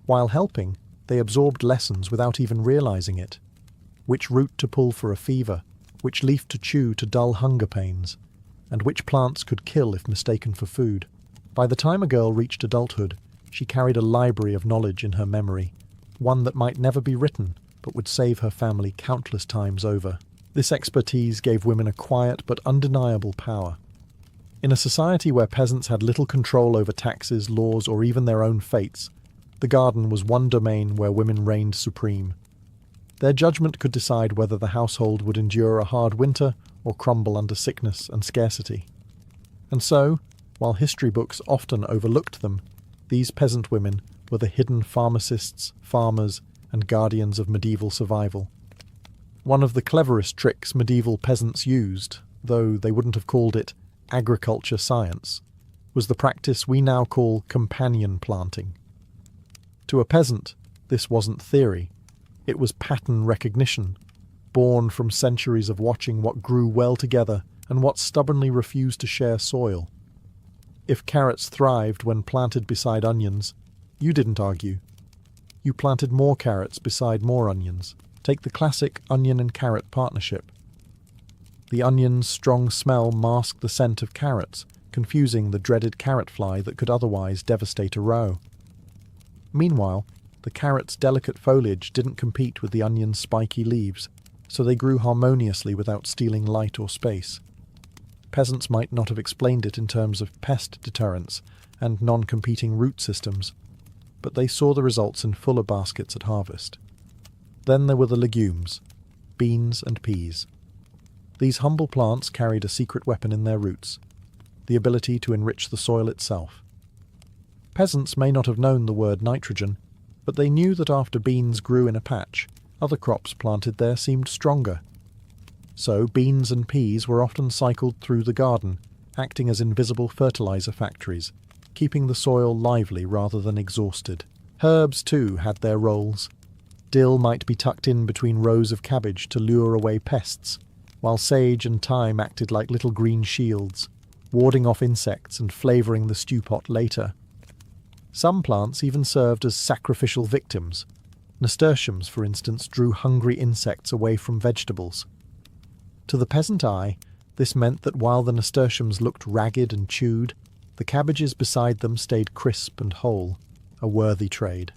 A: While helping, they absorbed lessons without even realizing it. Which root to pull for a fever, which leaf to chew to dull hunger pains, and which plants could kill if mistaken for food. By the time a girl reached adulthood, she carried a library of knowledge in her memory, one that might never be written, but would save her family countless times over. This expertise gave women a quiet but undeniable power. In a society where peasants had little control over taxes, laws, or even their own fates, the garden was one domain where women reigned supreme. Their judgment could decide whether the household would endure a hard winter or crumble under sickness and scarcity. And so, while history books often overlooked them, these peasant women were the hidden pharmacists, farmers, and guardians of medieval survival. One of the cleverest tricks medieval peasants used, though they wouldn't have called it agriculture science, was the practice we now call companion planting. To a peasant, this wasn't theory. It was pattern recognition, born from centuries of watching what grew well together and what stubbornly refused to share soil. If carrots thrived when planted beside onions, you didn't argue. You planted more carrots beside more onions. Take the classic onion and carrot partnership. The onion's strong smell masked the scent of carrots, confusing the dreaded carrot fly that could otherwise devastate a row. Meanwhile, the carrot's delicate foliage didn't compete with the onion's spiky leaves, so they grew harmoniously without stealing light or space. Peasants might not have explained it in terms of pest deterrence and non-competing root systems, but they saw the results in fuller baskets at harvest. Then there were the legumes, beans and peas. These humble plants carried a secret weapon in their roots, the ability to enrich the soil itself. Peasants may not have known the word nitrogen, but they knew that after beans grew in a patch, other crops planted there seemed stronger. So beans and peas were often cycled through the garden, acting as invisible fertilizer factories, keeping the soil lively rather than exhausted. Herbs, too, had their roles. Dill might be tucked in between rows of cabbage to lure away pests, while sage and thyme acted like little green shields, warding off insects and flavouring the stew pot later. Some plants even served as sacrificial victims. Nasturtiums, for instance, drew hungry insects away from vegetables. To the peasant eye, this meant that while the nasturtiums looked ragged and chewed, the cabbages beside them stayed crisp and whole, a worthy trade.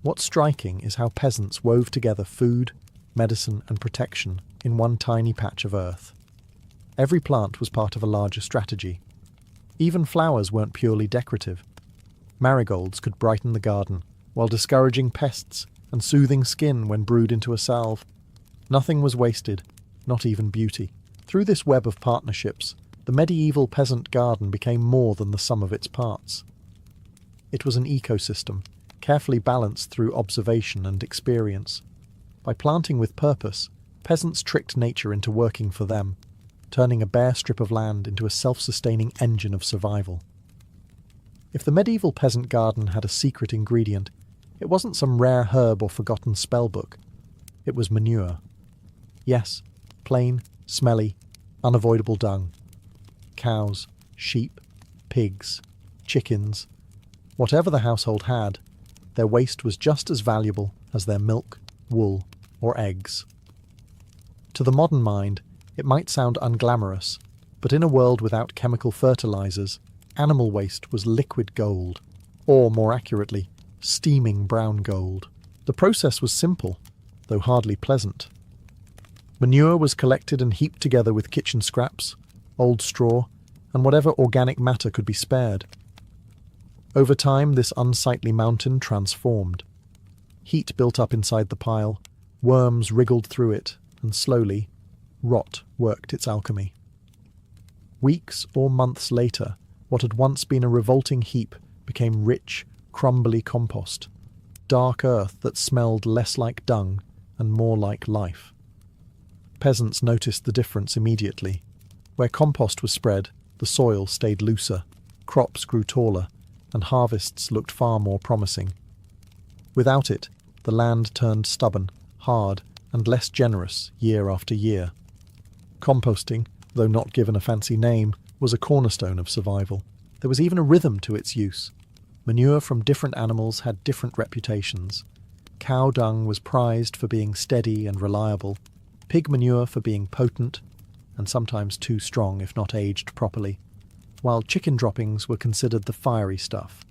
A: What's striking is how peasants wove together food, medicine, and protection in one tiny patch of earth. Every plant was part of a larger strategy. Even flowers weren't purely decorative. Marigolds could brighten the garden, while discouraging pests and soothing skin when brewed into a salve. Nothing was wasted, not even beauty. Through this web of partnerships, the medieval peasant garden became more than the sum of its parts. It was an ecosystem, carefully balanced through observation and experience. By planting with purpose, peasants tricked nature into working for them, turning a bare strip of land into a self-sustaining engine of survival. If the medieval peasant garden had a secret ingredient, it wasn't some rare herb or forgotten spellbook. It was manure. Yes, plain, smelly, unavoidable dung. Cows, sheep, pigs, chickens, Whatever the household had, their waste was just as valuable as their milk, wool, or eggs. To the modern mind, it might sound unglamorous, but in a world without chemical fertilizers, animal waste was liquid gold, or more accurately, steaming brown gold. The process was simple, though hardly pleasant. Manure was collected and heaped together with kitchen scraps, old straw, and whatever organic matter could be spared. Over time, this unsightly mountain transformed. Heat built up inside the pile, worms wriggled through it, and slowly, rot worked its alchemy. Weeks or months later, what had once been a revolting heap became rich, crumbly compost, dark earth that smelled less like dung and more like life. Peasants noticed the difference immediately. Where compost was spread, the soil stayed looser, crops grew taller, and harvests looked far more promising. Without it, the land turned stubborn, hard, and less generous year after year. Composting, though not given a fancy name, was a cornerstone of survival. There was even a rhythm to its use. Manure from different animals had different reputations. Cow dung was prized for being steady and reliable, pig manure for being potent, and sometimes too strong if not aged properly, while chicken droppings were considered the fiery stuff,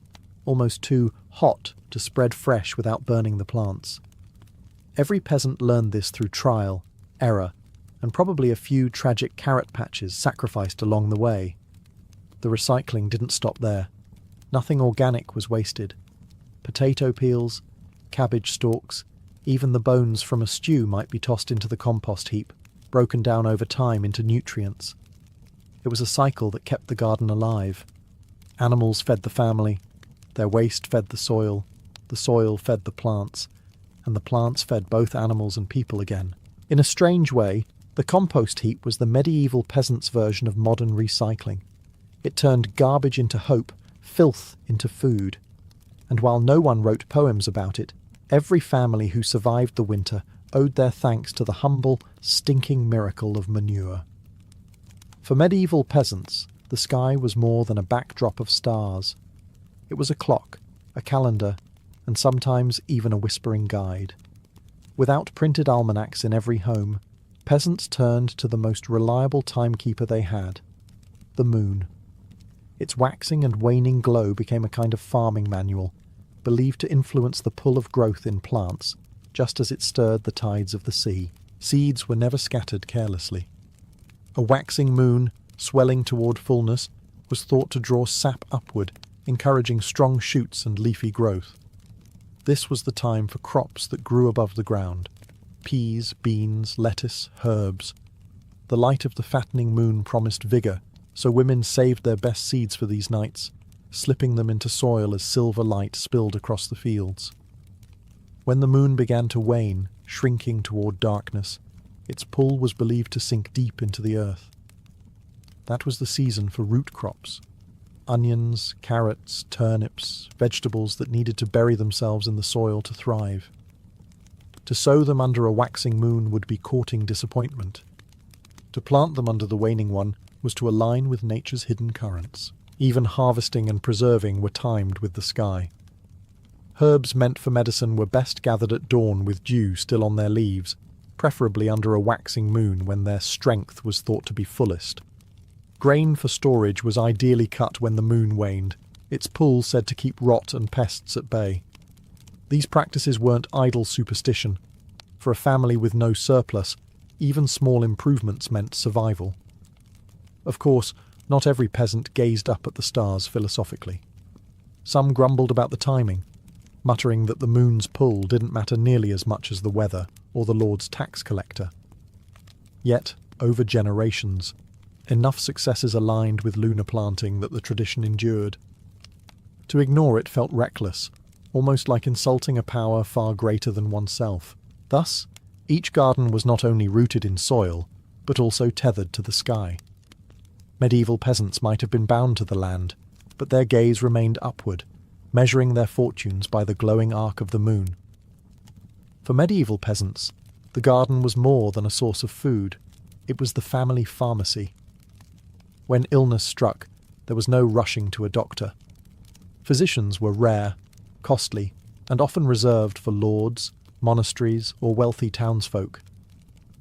A: almost too hot to spread fresh without burning the plants. Every peasant learned this through trial, error, and probably a few tragic carrot patches sacrificed along the way. The recycling didn't stop there. Nothing organic was wasted. Potato peels, cabbage stalks, even the bones from a stew might be tossed into the compost heap, broken down over time into nutrients. It was a cycle that kept the garden alive. Animals fed the family, their waste fed the soil fed the plants, and the plants fed both animals and people again. In a strange way, the compost heap was the medieval peasant's version of modern recycling. It turned garbage into hope, filth into food. And while no one wrote poems about it, every family who survived the winter owed their thanks to the humble, stinking miracle of manure. For medieval peasants, the sky was more than a backdrop of stars. It was a clock, a calendar, and sometimes even a whispering guide. Without printed almanacs in every home, peasants turned to the most reliable timekeeper they had, the moon. Its waxing and waning glow became a kind of farming manual, believed to influence the pull of growth in plants, just as it stirred the tides of the sea. Seeds were never scattered carelessly. A waxing moon, swelling toward fullness, was thought to draw sap upward, encouraging strong shoots and leafy growth. This was the time for crops that grew above the ground: peas, beans, lettuce, herbs. The light of the fattening moon promised vigour, so women saved their best seeds for these nights, slipping them into soil as silver light spilled across the fields. When the moon began to wane, shrinking toward darkness, its pull was believed to sink deep into the earth. That was the season for root crops: onions, carrots, turnips, vegetables that needed to bury themselves in the soil to thrive. To sow them under a waxing moon would be courting disappointment. To plant them under the waning one was to align with nature's hidden currents. Even harvesting and preserving were timed with the sky. Herbs meant for medicine were best gathered at dawn with dew still on their leaves, preferably under a waxing moon when their strength was thought to be fullest. Grain for storage was ideally cut when the moon waned, its pull said to keep rot and pests at bay. These practices weren't idle superstition. For a family with no surplus, even small improvements meant survival. Of course, not every peasant gazed up at the stars philosophically. Some grumbled about the timing, muttering that the moon's pull didn't matter nearly as much as the weather or the Lord's tax collector. Yet, over generations, enough successes aligned with lunar planting that the tradition endured. To ignore it felt reckless, almost like insulting a power far greater than oneself. Thus, each garden was not only rooted in soil, but also tethered to the sky. Medieval peasants might have been bound to the land, but their gaze remained upward, measuring their fortunes by the glowing arc of the moon. For medieval peasants, the garden was more than a source of food. It was the family pharmacy. When illness struck, there was no rushing to a doctor. Physicians were rare, costly, and often reserved for lords, monasteries, or wealthy townsfolk.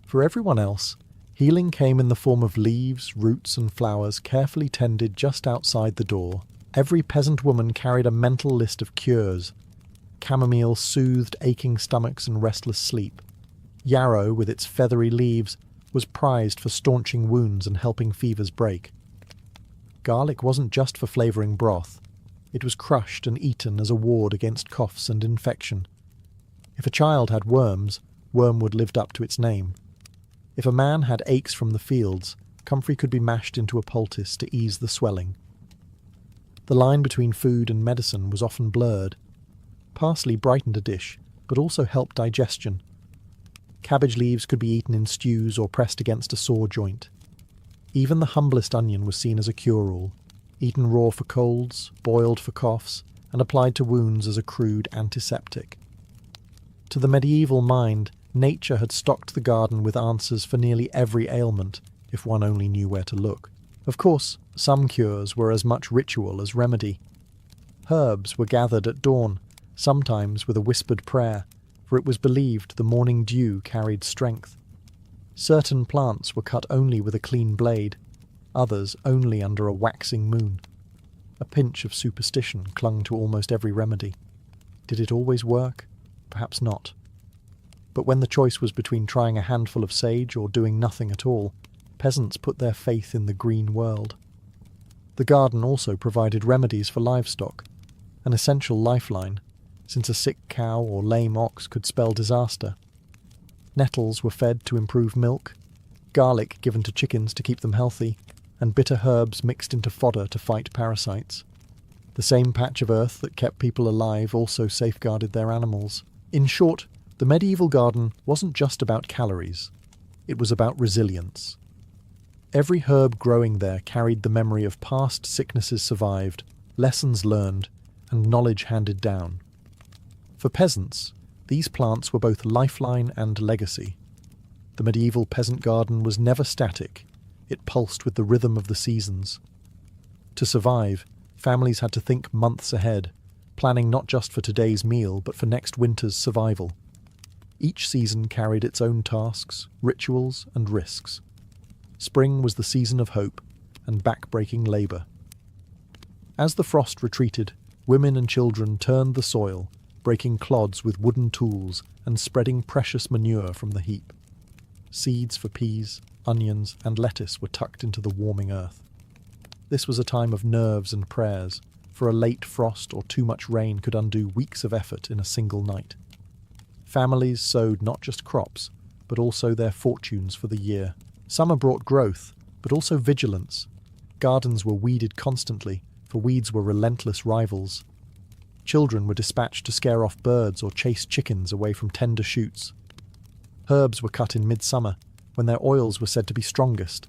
A: For everyone else, healing came in the form of leaves, roots, and flowers carefully tended just outside the door. Every peasant woman carried a mental list of cures. Chamomile soothed aching stomachs and restless sleep. Yarrow, with its feathery leaves, was prized for staunching wounds and helping fevers break. Garlic wasn't just for flavouring broth. It was crushed and eaten as a ward against coughs and infection. If a child had worms, wormwood lived up to its name. If a man had aches from the fields, comfrey could be mashed into a poultice to ease the swelling. The line between food and medicine was often blurred. Parsley brightened a dish, but also helped digestion. Cabbage leaves could be eaten in stews or pressed against a sore joint. Even the humblest onion was seen as a cure-all, eaten raw for colds, boiled for coughs, and applied to wounds as a crude antiseptic. To the medieval mind, nature had stocked the garden with answers for nearly every ailment, if one only knew where to look. Of course, some cures were as much ritual as remedy. Herbs were gathered at dawn, sometimes with a whispered prayer, for it was believed the morning dew carried strength. Certain plants were cut only with a clean blade, others only under a waxing moon. A pinch of superstition clung to almost every remedy. Did it always work? Perhaps not. But when the choice was between trying a handful of sage or doing nothing at all, peasants put their faith in the green world. The garden also provided remedies for livestock, an essential lifeline, since a sick cow or lame ox could spell disaster. Nettles were fed to improve milk, garlic given to chickens to keep them healthy, and bitter herbs mixed into fodder to fight parasites. The same patch of earth that kept people alive also safeguarded their animals. In short, the medieval garden wasn't just about calories. It was about resilience. Every herb growing there carried the memory of past sicknesses survived, lessons learned, and knowledge handed down. For peasants, these plants were both lifeline and legacy. The medieval peasant garden was never static. It pulsed with the rhythm of the seasons. To survive, families had to think months ahead, planning not just for today's meal, but for next winter's survival. Each season carried its own tasks, rituals, and risks. Spring was the season of hope and back-breaking labour. As the frost retreated, women and children turned the soil, breaking clods with wooden tools and spreading precious manure from the heap. Seeds for peas, onions, and lettuce were tucked into the warming earth. This was a time of nerves and prayers, for a late frost or too much rain could undo weeks of effort in a single night. Families sowed not just crops, but also their fortunes for the year. Summer brought growth, but also vigilance. Gardens were weeded constantly, for weeds were relentless rivals. Children were dispatched to scare off birds or chase chickens away from tender shoots. Herbs were cut in midsummer, when their oils were said to be strongest,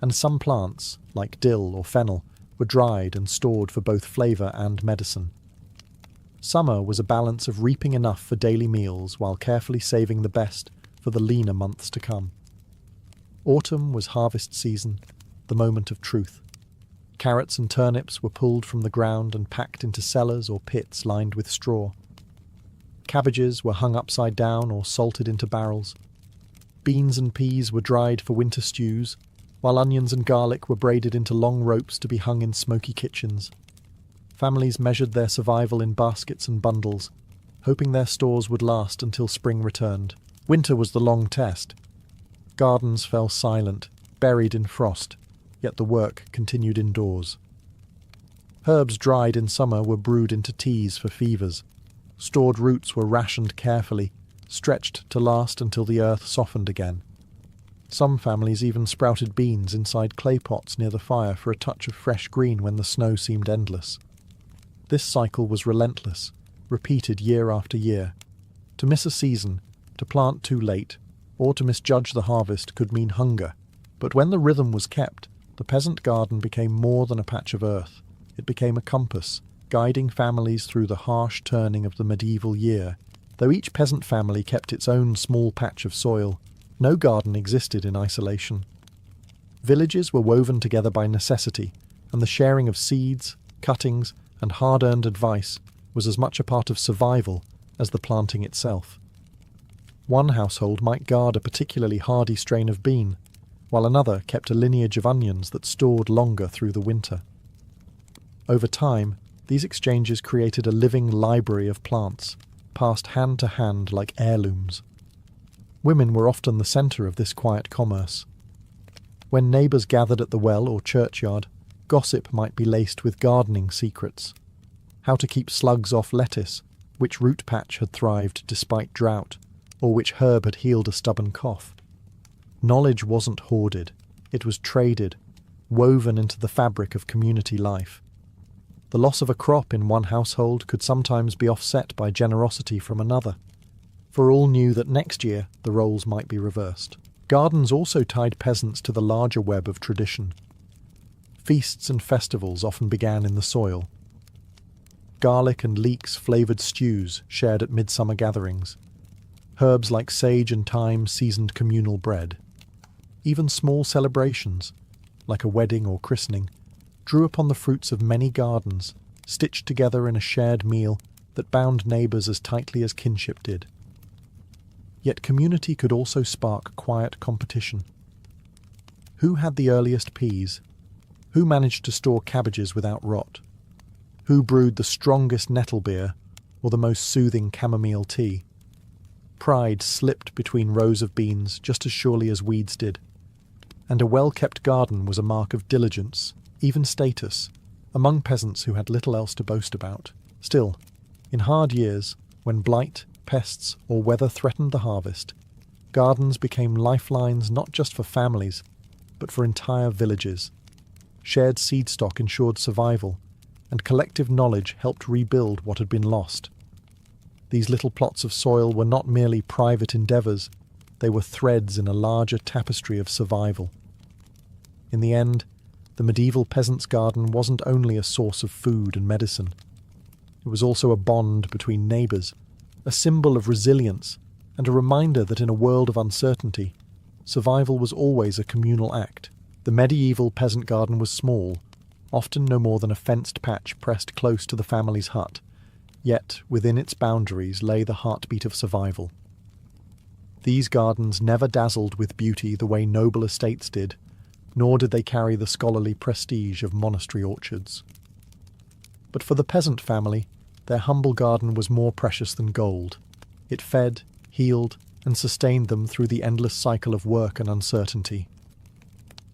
A: and some plants, like dill or fennel, were dried and stored for both flavour and medicine. Summer was a balance of reaping enough for daily meals while carefully saving the best for the leaner months to come. Autumn was harvest season, the moment of truth. Carrots and turnips were pulled from the ground and packed into cellars or pits lined with straw. Cabbages were hung upside down or salted into barrels. Beans and peas were dried for winter stews, while onions and garlic were braided into long ropes to be hung in smoky kitchens. Families measured their survival in baskets and bundles, hoping their stores would last until spring returned. Winter was the long test. Gardens fell silent, buried in frost, yet the work continued indoors. Herbs dried in summer were brewed into teas for fevers. Stored roots were rationed carefully, stretched to last until the earth softened again. Some families even sprouted beans inside clay pots near the fire for a touch of fresh green when the snow seemed endless. This cycle was relentless, repeated year after year. To miss a season, to plant too late, or to misjudge the harvest could mean hunger. But when the rhythm was kept, the peasant garden became more than a patch of earth. It became a compass, guiding families through the harsh turning of the medieval year. Though each peasant family kept its own small patch of soil, no garden existed in isolation. Villages were woven together by necessity, and the sharing of seeds, cuttings, and hard-earned advice was as much a part of survival as the planting itself. One household might guard a particularly hardy strain of bean, while another kept a lineage of onions that stored longer through the winter. Over time, these exchanges created a living library of plants, passed hand to hand like heirlooms. Women were often the centre of this quiet commerce. When neighbours gathered at the well or churchyard, gossip might be laced with gardening secrets. How to keep slugs off lettuce, which root patch had thrived despite drought, or which herb had healed a stubborn cough. Knowledge wasn't hoarded, it was traded, woven into the fabric of community life. The loss of a crop in one household could sometimes be offset by generosity from another, for all knew that next year the roles might be reversed. Gardens also tied peasants to the larger web of tradition. Feasts and festivals often began in the soil. Garlic and leeks flavoured stews shared at midsummer gatherings. Herbs like sage and thyme seasoned communal bread. Even small celebrations, like a wedding or christening, drew upon the fruits of many gardens, stitched together in a shared meal that bound neighbours as tightly as kinship did. Yet community could also spark quiet competition. Who had the earliest peas? Who managed to store cabbages without rot? Who brewed the strongest nettle beer or the most soothing chamomile tea? Pride slipped between rows of beans just as surely as weeds did. And a well-kept garden was a mark of diligence, even status, among peasants who had little else to boast about. Still, in hard years, when blight, pests, or weather threatened the harvest, gardens became lifelines not just for families, but for entire villages. Shared seed stock ensured survival, and collective knowledge helped rebuild what had been lost. These little plots of soil were not merely private endeavours, they were threads in a larger tapestry of survival. In the end, the medieval peasant's garden wasn't only a source of food and medicine. It was also a bond between neighbours, a symbol of resilience, and a reminder that in a world of uncertainty, survival was always a communal act. The medieval peasant garden was small, often no more than a fenced patch pressed close to the family's hut, yet within its boundaries lay the heartbeat of survival. These gardens never dazzled with beauty the way noble estates did, nor did they carry the scholarly prestige of monastery orchards. But for the peasant family, their humble garden was more precious than gold. It fed, healed, and sustained them through the endless cycle of work and uncertainty.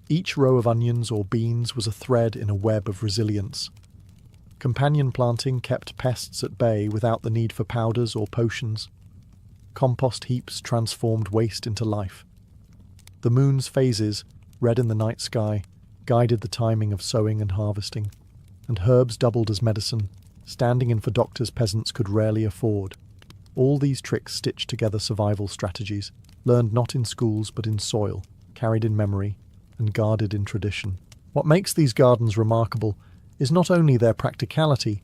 A: Each row of onions or beans was a thread in a web of resilience. Companion planting kept pests at bay without the need for powders or potions. Compost heaps transformed waste into life. The moon's phases, red in the night sky, guided the timing of sowing and harvesting, and herbs doubled as medicine, standing in for doctors peasants could rarely afford. All these tricks stitched together survival strategies, learned not in schools but in soil, carried in memory, and guarded in tradition. What makes these gardens remarkable is not only their practicality,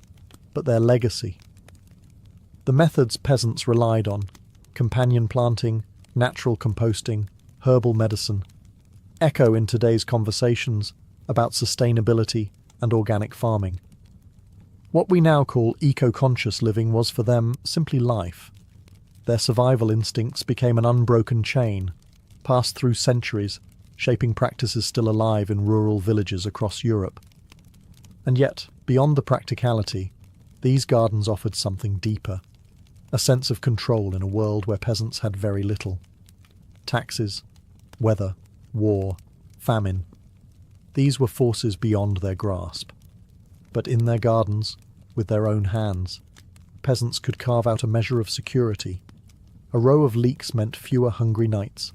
A: but their legacy. The methods peasants relied on, companion planting, natural composting, herbal medicine, echo in today's conversations about sustainability and organic farming. What we now call eco-conscious living was for them simply life. Their survival instincts became an unbroken chain, passed through centuries, shaping practices still alive in rural villages across Europe. And yet, beyond the practicality, these gardens offered something deeper, a sense of control in a world where peasants had very little. Taxes, weather, war, famine. These were forces beyond their grasp. But in their gardens, with their own hands, peasants could carve out a measure of security. A row of leeks meant fewer hungry nights.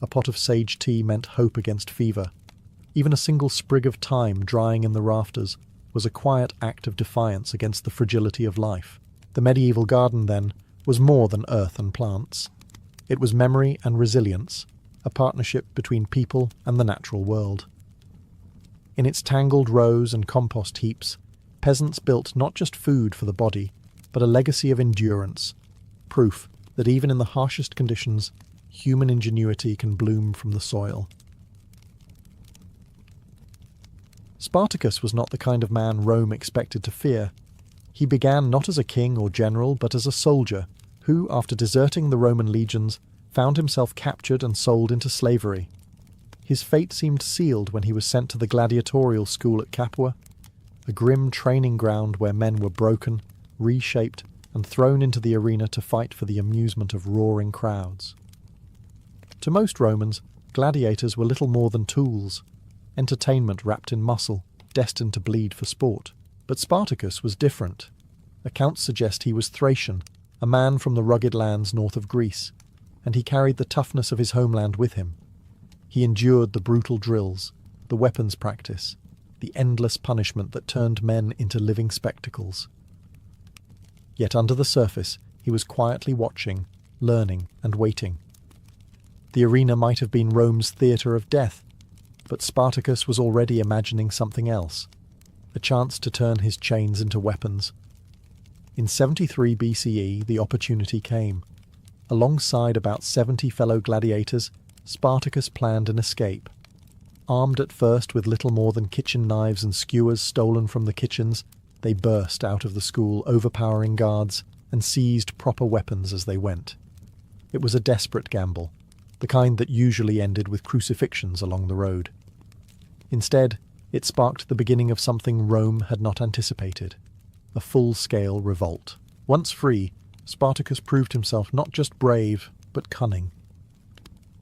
A: A pot of sage tea meant hope against fever. Even a single sprig of thyme drying in the rafters was a quiet act of defiance against the fragility of life. The medieval garden, then, was more than earth and plants. It was memory and resilience, a partnership between people and the natural world. In its tangled rows and compost heaps, peasants built not just food for the body, but a legacy of endurance, proof that even in the harshest conditions, human ingenuity can bloom from the soil. Spartacus was not the kind of man Rome expected to fear. He began not as a king or general, but as a soldier, who, after deserting the Roman legions, found himself captured and sold into slavery. His fate seemed sealed when he was sent to the gladiatorial school at Capua, a grim training ground where men were broken, reshaped, and thrown into the arena to fight for the amusement of roaring crowds. To most Romans, gladiators were little more than tools, entertainment wrapped in muscle, destined to bleed for sport. But Spartacus was different. Accounts suggest he was Thracian, a man from the rugged lands north of Greece, and he carried the toughness of his homeland with him. He endured the brutal drills, the weapons practice, the endless punishment that turned men into living spectacles. Yet under the surface, he was quietly watching, learning, and waiting. The arena might have been Rome's theatre of death, but Spartacus was already imagining something else, a chance to turn his chains into weapons. In 73 BCE, the opportunity came. Alongside about 70 fellow gladiators, Spartacus planned an escape. Armed at first with little more than kitchen knives and skewers stolen from the kitchens, they burst out of the school, overpowering guards, and seized proper weapons as they went. It was a desperate gamble, the kind that usually ended with crucifixions along the road. Instead, it sparked the beginning of something Rome had not anticipated, a full-scale revolt. Once free, Spartacus proved himself not just brave, but cunning.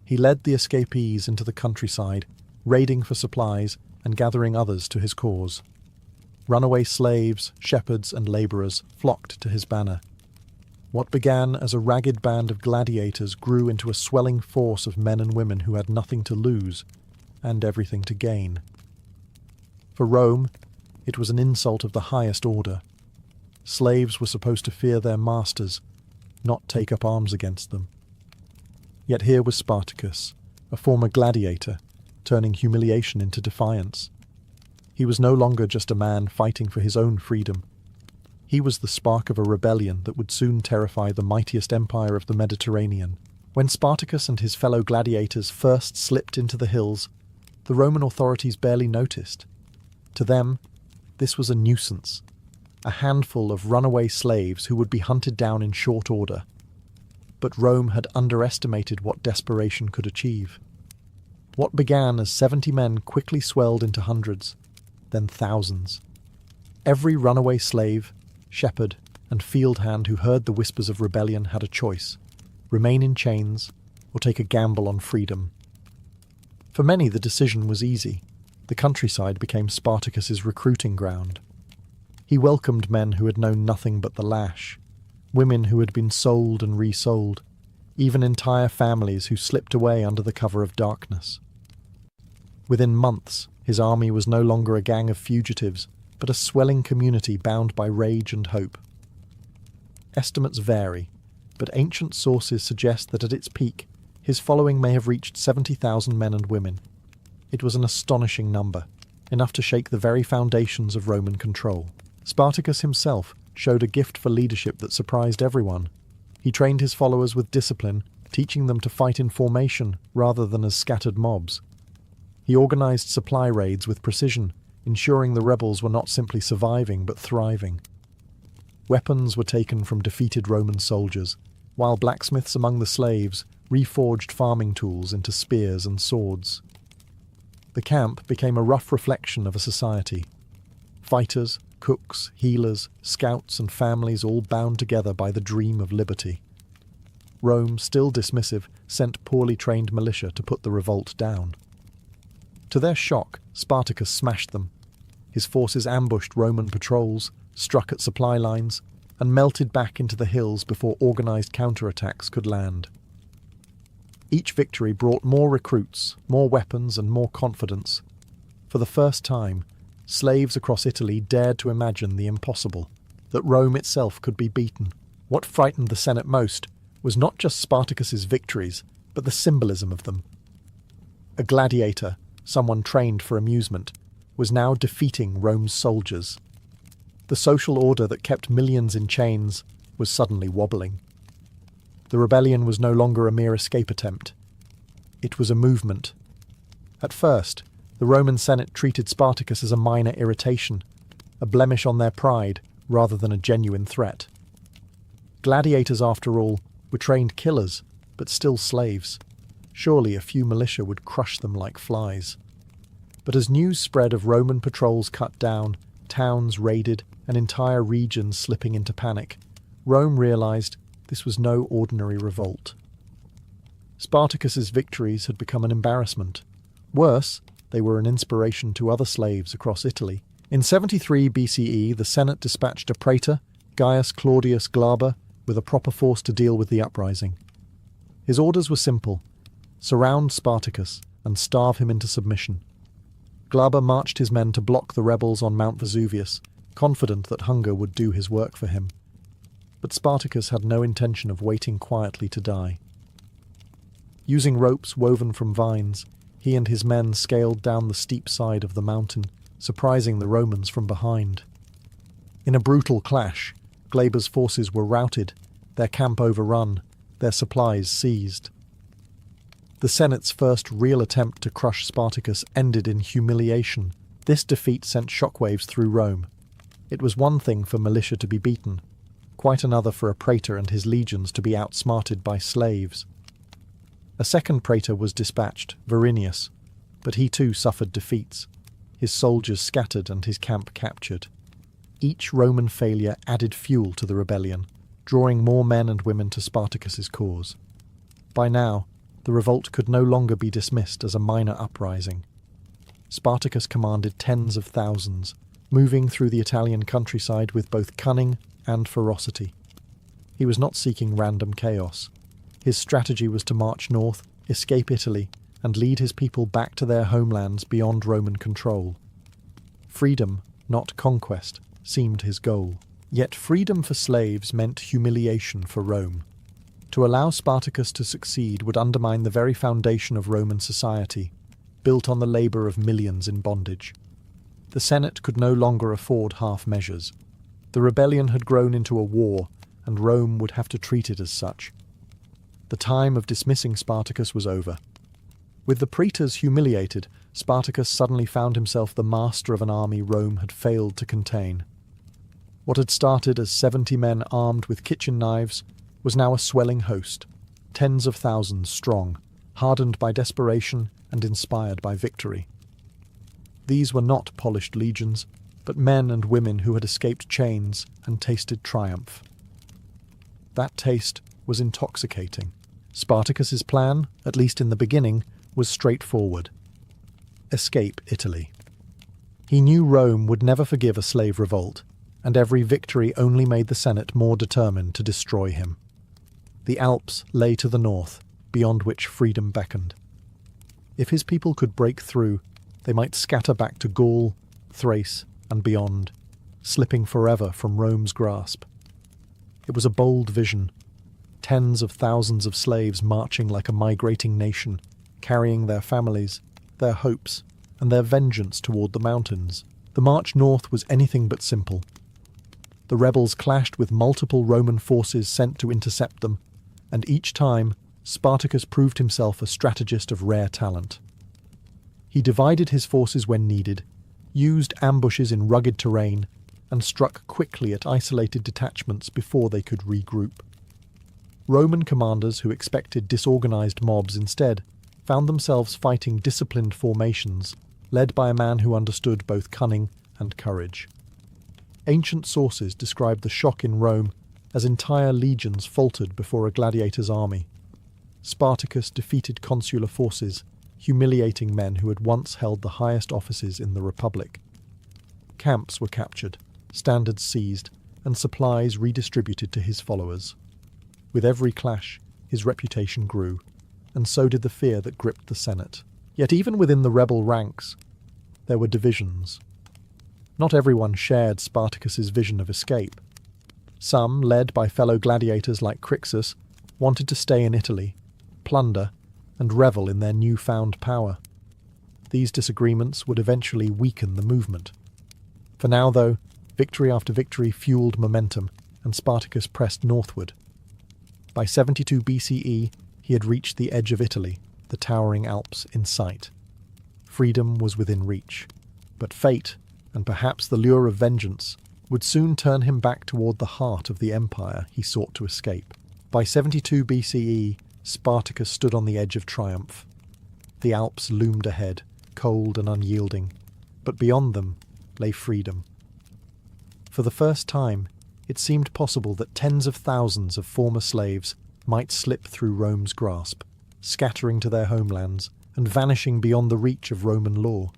A: He led the escapees into the countryside, raiding for supplies and gathering others to his cause. Runaway slaves, shepherds, and labourers flocked to his banner. What began as a ragged band of gladiators grew into a swelling force of men and women who had nothing to lose and everything to gain. For Rome, it was an insult of the highest order. Slaves were supposed to fear their masters, not take up arms against them. Yet here was Spartacus, a former gladiator, turning humiliation into defiance. He was no longer just a man fighting for his own freedom. He was the spark of a rebellion that would soon terrify the mightiest empire of the Mediterranean. When Spartacus and his fellow gladiators first slipped into the hills, the Roman authorities barely noticed. To them, this was a nuisance, a handful of runaway slaves who would be hunted down in short order. But Rome had underestimated what desperation could achieve. What began as 70 men quickly swelled into hundreds, then thousands. Every runaway slave, shepherd, and field hand who heard the whispers of rebellion had a choice: remain in chains or take a gamble on freedom. For many, the decision was easy. The countryside became Spartacus's recruiting ground. He welcomed men who had known nothing but the lash, women who had been sold and resold, even entire families who slipped away under the cover of darkness. Within months, his army was no longer a gang of fugitives, but a swelling community bound by rage and hope. Estimates vary, but ancient sources suggest that at its peak, his following may have reached 70,000 men and women. It was an astonishing number, enough to shake the very foundations of Roman control. Spartacus himself showed a gift for leadership that surprised everyone. He trained his followers with discipline, teaching them to fight in formation rather than as scattered mobs. He organized supply raids with precision, ensuring the rebels were not simply surviving but thriving. Weapons were taken from defeated Roman soldiers, while blacksmiths among the slaves reforged farming tools into spears and swords. The camp became a rough reflection of a society. Fighters, cooks, healers, scouts, and families all bound together by the dream of liberty. Rome, still dismissive, sent poorly trained militia to put the revolt down. To their shock, Spartacus smashed them. His forces ambushed Roman patrols, struck at supply lines, and melted back into the hills before organized counterattacks could land. Each victory brought more recruits, more weapons, and more confidence. For the first time, slaves across Italy dared to imagine the impossible, that Rome itself could be beaten. What frightened the Senate most was not just Spartacus's victories, but the symbolism of them. A gladiator, someone trained for amusement, was now defeating Rome's soldiers. The social order that kept millions in chains was suddenly wobbling. The rebellion was no longer a mere escape attempt. It was a movement. At first, The Roman Senate treated Spartacus as a minor irritation, a blemish on their pride rather than a genuine threat. Gladiators, after all, were trained killers, but still slaves. Surely a few militia would crush them like flies. But as news spread of Roman patrols cut down, towns raided, and entire regions slipping into panic, Rome realized this was no ordinary revolt. Spartacus's victories had become an embarrassment. Worse, they were an inspiration to other slaves across Italy. In 73 BCE, the Senate dispatched a praetor, Gaius Claudius Glaber, with a proper force to deal with the uprising. His orders were simple: surround Spartacus and starve him into submission. Glaber marched his men to block the rebels on Mount Vesuvius, confident that hunger would do his work for him. But Spartacus had no intention of waiting quietly to die. Using ropes woven from vines, he and his men scaled down the steep side of the mountain, surprising the Romans from behind. In a brutal clash, Glaber's forces were routed, their camp overrun, their supplies seized. The Senate's first real attempt to crush Spartacus ended in humiliation. This defeat sent shockwaves through Rome. It was one thing for militia to be beaten, quite another for a praetor and his legions to be outsmarted by slaves. A second praetor was dispatched, Verinius, but he too suffered defeats, his soldiers scattered and his camp captured. Each Roman failure added fuel to the rebellion, drawing more men and women to Spartacus's cause. By now, the revolt could no longer be dismissed as a minor uprising. Spartacus commanded tens of thousands, moving through the Italian countryside with both cunning and ferocity. He was not seeking random chaos. His strategy was to march north, escape Italy, and lead his people back to their homelands beyond Roman control. Freedom, not conquest, seemed his goal. Yet freedom for slaves meant humiliation for Rome. To allow Spartacus to succeed would undermine the very foundation of Roman society, built on the labour of millions in bondage. The Senate could no longer afford half measures. The rebellion had grown into a war, and Rome would have to treat it as such. The time of dismissing Spartacus was over. With the praetors humiliated, Spartacus suddenly found himself the master of an army Rome had failed to contain. What had started as 70 men armed with kitchen knives was now a swelling host, tens of thousands strong, hardened by desperation and inspired by victory. These were not polished legions, but men and women who had escaped chains and tasted triumph. That taste was intoxicating. Spartacus's plan, at least in the beginning, was straightforward: escape Italy. He knew Rome would never forgive a slave revolt, and every victory only made the Senate more determined to destroy him. The Alps lay to the north, beyond which freedom beckoned. If his people could break through, they might scatter back to Gaul, Thrace, and beyond, slipping forever from Rome's grasp. It was a bold vision. Tens of thousands of slaves marching like a migrating nation, carrying their families, their hopes, and their vengeance toward the mountains. The march north was anything but simple. The rebels clashed with multiple Roman forces sent to intercept them, and each time Spartacus proved himself a strategist of rare talent. He divided his forces when needed, used ambushes in rugged terrain, and struck quickly at isolated detachments before they could regroup. Roman commanders who expected disorganized mobs instead found themselves fighting disciplined formations, led by a man who understood both cunning and courage. Ancient sources describe the shock in Rome as entire legions faltered before a gladiator's army. Spartacus defeated consular forces, humiliating men who had once held the highest offices in the Republic. Camps were captured, standards seized, and supplies redistributed to his followers. With every clash, his reputation grew, and so did the fear that gripped the Senate. Yet even within the rebel ranks, there were divisions. Not everyone shared Spartacus's vision of escape. Some, led by fellow gladiators like Crixus, wanted to stay in Italy, plunder, and revel in their newfound power. These disagreements would eventually weaken the movement. For now, though, victory after victory fueled momentum, and Spartacus pressed northward. By 72 BCE, he had reached the edge of Italy, the towering Alps in sight. Freedom was within reach. But fate, and perhaps the lure of vengeance, would soon turn him back toward the heart of the empire he sought to escape. By 72 BCE, Spartacus stood on the edge of triumph. The Alps loomed ahead, cold and unyielding, but beyond them lay freedom. For the first time, it seemed possible that tens of thousands of former slaves might slip through Rome's grasp, scattering to their homelands and vanishing beyond the reach of Roman law.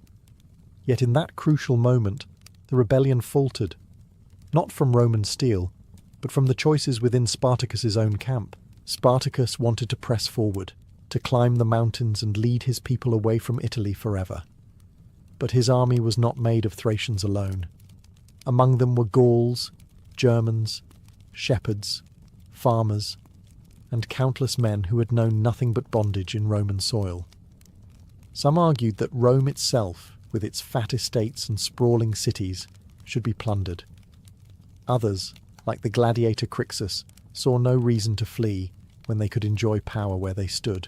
A: Yet in that crucial moment, the rebellion faltered, not from Roman steel, but from the choices within Spartacus's own camp. Spartacus wanted to press forward, to climb the mountains and lead his people away from Italy forever. But his army was not made of Thracians alone. Among them were Gauls, Germans, shepherds, farmers, and countless men who had known nothing but bondage in Roman soil. Some argued that Rome itself, with its fat estates and sprawling cities, should be plundered. Others, like the gladiator Crixus, saw no reason to flee when they could enjoy power where they stood.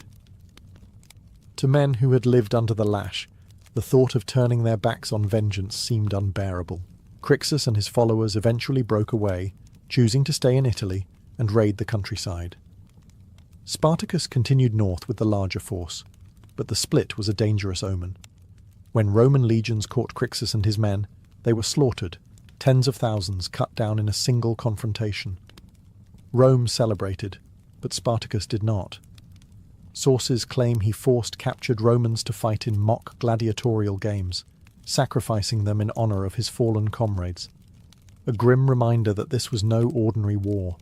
A: To men who had lived under the lash, the thought of turning their backs on vengeance seemed unbearable. Crixus and his followers eventually broke away, choosing to stay in Italy and raid the countryside. Spartacus continued north with the larger force, but the split was a dangerous omen. When Roman legions caught Crixus and his men, they were slaughtered, tens of thousands cut down in a single confrontation. Rome celebrated, but Spartacus did not. Sources claim he forced captured Romans to fight in mock gladiatorial games, sacrificing them in honor of his fallen comrades. A grim reminder that this was no ordinary war,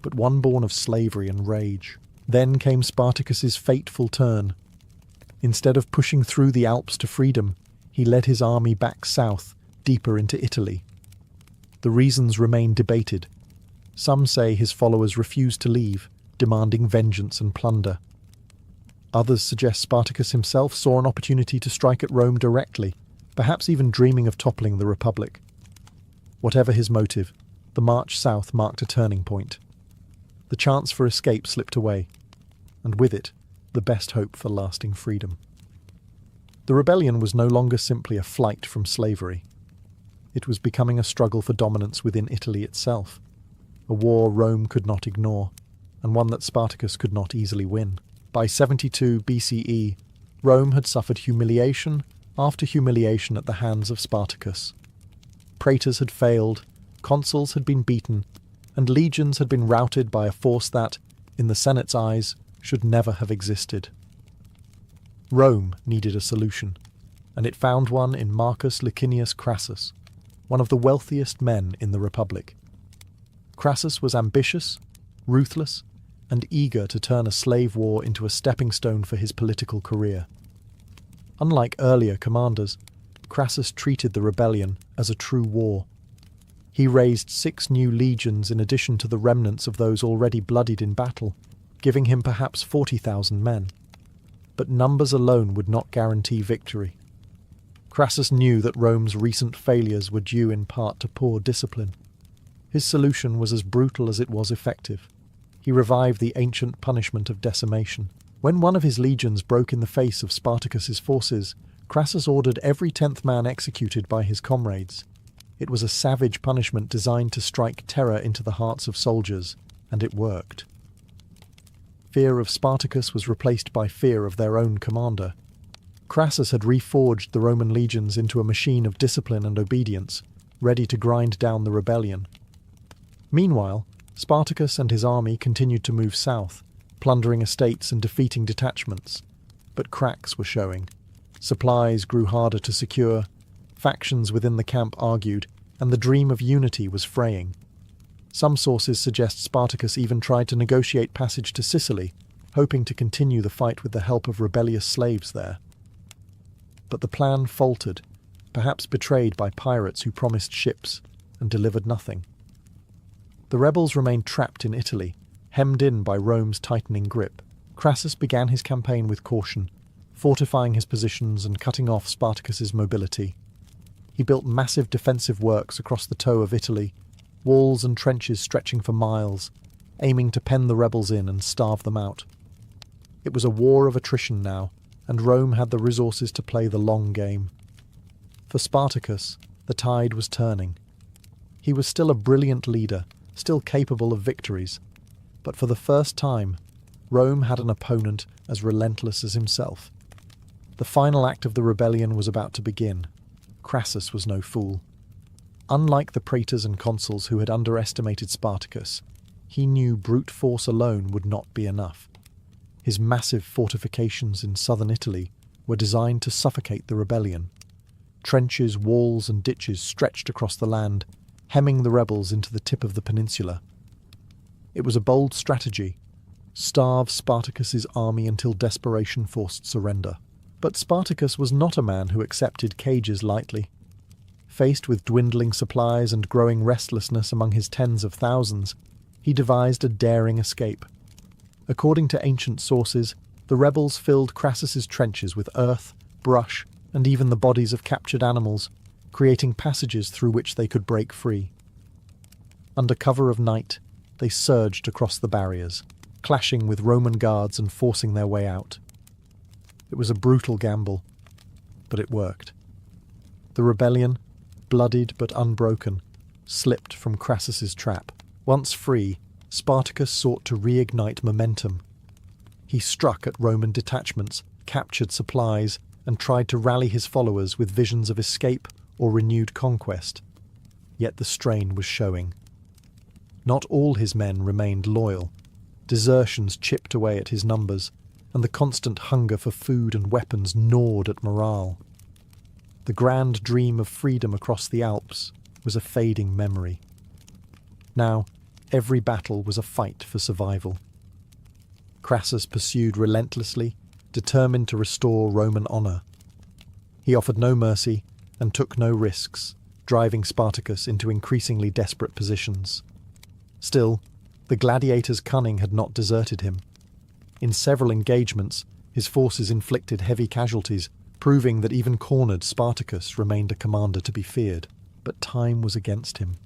A: but one born of slavery and rage. Then came Spartacus's fateful turn. Instead of pushing through the Alps to freedom, he led his army back south, deeper into Italy. The reasons remain debated. Some say his followers refused to leave, demanding vengeance and plunder. Others suggest Spartacus himself saw an opportunity to strike at Rome directly, perhaps even dreaming of toppling the Republic. Whatever his motive, the march south marked a turning point. The chance for escape slipped away, and with it, the best hope for lasting freedom. The rebellion was no longer simply a flight from slavery. It was becoming a struggle for dominance within Italy itself, a war Rome could not ignore, and one that Spartacus could not easily win. By 72 BCE, Rome had suffered humiliation after humiliation at the hands of Spartacus. Praetors had failed, consuls had been beaten, and legions had been routed by a force that, in the Senate's eyes, should never have existed. Rome needed a solution, and it found one in Marcus Licinius Crassus, one of the wealthiest men in the Republic. Crassus was ambitious, ruthless, and eager to turn a slave war into a stepping stone for his political career. Unlike earlier commanders, Crassus treated the rebellion as a true war. He raised 6 new legions in addition to the remnants of those already bloodied in battle, giving him perhaps 40,000 men. But numbers alone would not guarantee victory. Crassus knew that Rome's recent failures were due in part to poor discipline. His solution was as brutal as it was effective. He revived the ancient punishment of decimation. When one of his legions broke in the face of Spartacus's forces, Crassus ordered every 10th man executed by his comrades. It was a savage punishment designed to strike terror into the hearts of soldiers, and it worked. Fear of Spartacus was replaced by fear of their own commander. Crassus had reforged the Roman legions into a machine of discipline and obedience, ready to grind down the rebellion. Meanwhile, Spartacus and his army continued to move south, plundering estates and defeating detachments. But cracks were showing. Supplies grew harder to secure, factions within the camp argued, and the dream of unity was fraying. Some sources suggest Spartacus even tried to negotiate passage to Sicily, hoping to continue the fight with the help of rebellious slaves there. But the plan faltered, perhaps betrayed by pirates who promised ships and delivered nothing. The rebels remained trapped in Italy, hemmed in by Rome's tightening grip. Crassus began his campaign with caution, fortifying his positions and cutting off Spartacus's mobility. He built massive defensive works across the toe of Italy, walls and trenches stretching for miles, aiming to pen the rebels in and starve them out. It was a war of attrition now, and Rome had the resources to play the long game. For Spartacus, the tide was turning. He was still a brilliant leader, still capable of victories, but for the first time, Rome had an opponent as relentless as himself. The final act of the rebellion was about to begin. Crassus was no fool. Unlike the praetors and consuls who had underestimated Spartacus, he knew brute force alone would not be enough. His massive fortifications in southern Italy were designed to suffocate the rebellion. Trenches, walls, and ditches stretched across the land, hemming the rebels into the tip of the peninsula. It was a bold strategy: starve Spartacus's army until desperation forced surrender. But Spartacus was not a man who accepted cages lightly. Faced with dwindling supplies and growing restlessness among his tens of thousands, he devised a daring escape. According to ancient sources, the rebels filled Crassus's trenches with earth, brush, and even the bodies of captured animals, creating passages through which they could break free. Under cover of night, they surged across the barriers, clashing with Roman guards and forcing their way out. It was a brutal gamble, but it worked. The rebellion, bloodied but unbroken, slipped from Crassus's trap. Once free, Spartacus sought to reignite momentum. He struck at Roman detachments, captured supplies, and tried to rally his followers with visions of escape or renewed conquest. Yet the strain was showing. Not all his men remained loyal. Desertions chipped away at his numbers, and the constant hunger for food and weapons gnawed at morale. The grand dream of freedom across the Alps was a fading memory. Now, every battle was a fight for survival. Crassus pursued relentlessly, determined to restore Roman honour. He offered no mercy and took no risks, driving Spartacus into increasingly desperate positions. Still, the gladiator's cunning had not deserted him. In several engagements, his forces inflicted heavy casualties, proving that even cornered Spartacus remained a commander to be feared. But time was against him.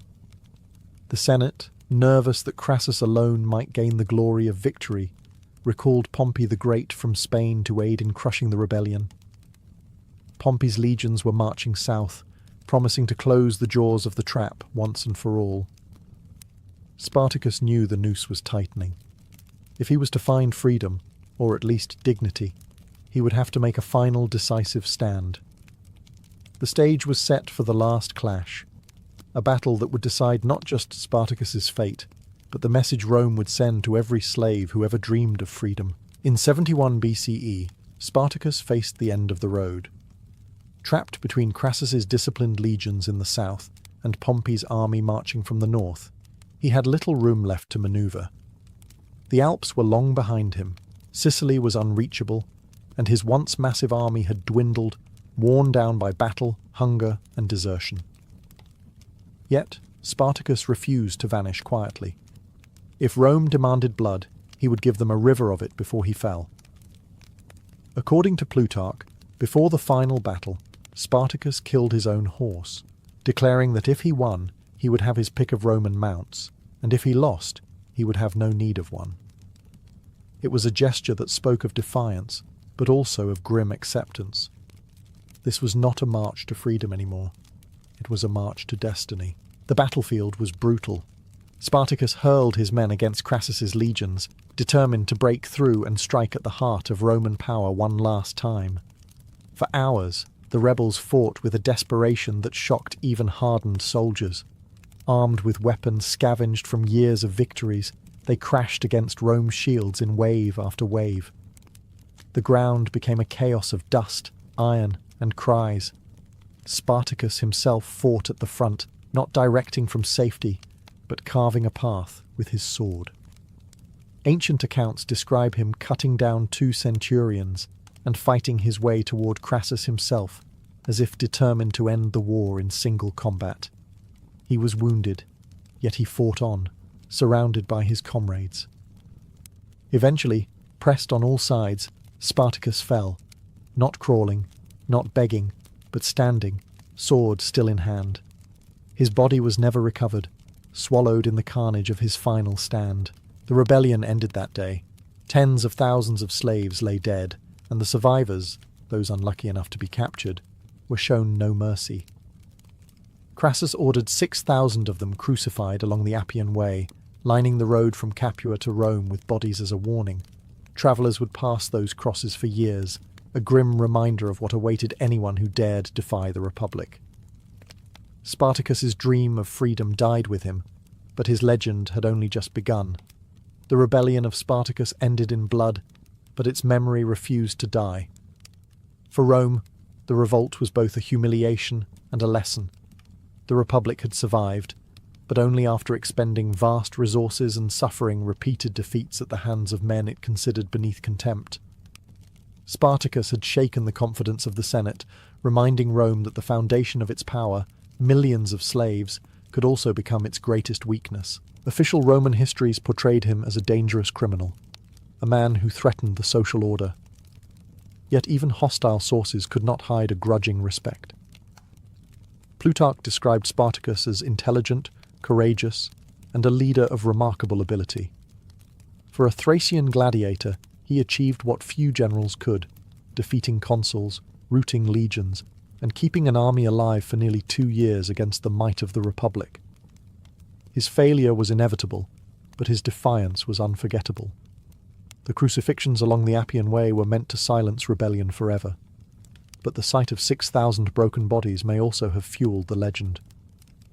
A: The Senate, nervous that Crassus alone might gain the glory of victory, recalled Pompey the Great from Spain to aid in crushing the rebellion. Pompey's legions were marching south, promising to close the jaws of the trap once and for all. Spartacus knew the noose was tightening. If he was to find freedom, or at least dignity, he would have to make a final decisive stand. The stage was set for the last clash, a battle that would decide not just Spartacus's fate, but the message Rome would send to every slave who ever dreamed of freedom. In 71 BCE, Spartacus faced the end of the road. Trapped between Crassus's disciplined legions in the south and Pompey's army marching from the north, he had little room left to maneuver. The Alps were long behind him, Sicily was unreachable, and his once massive army had dwindled, worn down by battle, hunger, and desertion. Yet, Spartacus refused to vanish quietly. If Rome demanded blood, he would give them a river of it before he fell. According to Plutarch, before the final battle, Spartacus killed his own horse, declaring that if he won, he would have his pick of Roman mounts, and if he lost, he would have no need of one. It was a gesture that spoke of defiance, but also of grim acceptance. This was not a march to freedom anymore. It was a march to destiny. The battlefield was brutal. Spartacus hurled his men against Crassus's legions, determined to break through and strike at the heart of Roman power one last time. For hours, the rebels fought with a desperation that shocked even hardened soldiers. Armed with weapons scavenged from years of victories, they crashed against Rome's shields in wave after wave. The ground became a chaos of dust, iron, and cries. Spartacus himself fought at the front, not directing from safety, but carving a path with his sword. Ancient accounts describe him cutting down 2 centurions and fighting his way toward Crassus himself, as if determined to end the war in single combat. He was wounded, yet he fought on, surrounded by his comrades. Eventually, pressed on all sides, Spartacus fell, not crawling, not begging, but standing, sword still in hand. His body was never recovered, swallowed in the carnage of his final stand. The rebellion ended that day. Tens of thousands of slaves lay dead, and the survivors, those unlucky enough to be captured, were shown no mercy. Crassus ordered 6,000 of them crucified along the Appian Way, lining the road from Capua to Rome with bodies as a warning. Travellers would pass those crosses for years, a grim reminder of what awaited anyone who dared defy the Republic. Spartacus's dream of freedom died with him, but his legend had only just begun. The rebellion of Spartacus ended in blood, but its memory refused to die. For Rome, the revolt was both a humiliation and a lesson. The Republic had survived, but only after expending vast resources and suffering repeated defeats at the hands of men it considered beneath contempt. Spartacus had shaken the confidence of the Senate, reminding Rome that the foundation of its power, millions of slaves, could also become its greatest weakness. Official Roman histories portrayed him as a dangerous criminal, a man who threatened the social order. Yet even hostile sources could not hide a grudging respect. Plutarch described Spartacus as intelligent, courageous, and a leader of remarkable ability. For a Thracian gladiator, he achieved what few generals could, defeating consuls, routing legions, and keeping an army alive for nearly 2 years against the might of the Republic. His failure was inevitable, but his defiance was unforgettable. The crucifixions along the Appian Way were meant to silence rebellion forever, but the sight of 6,000 broken bodies may also have fueled the legend.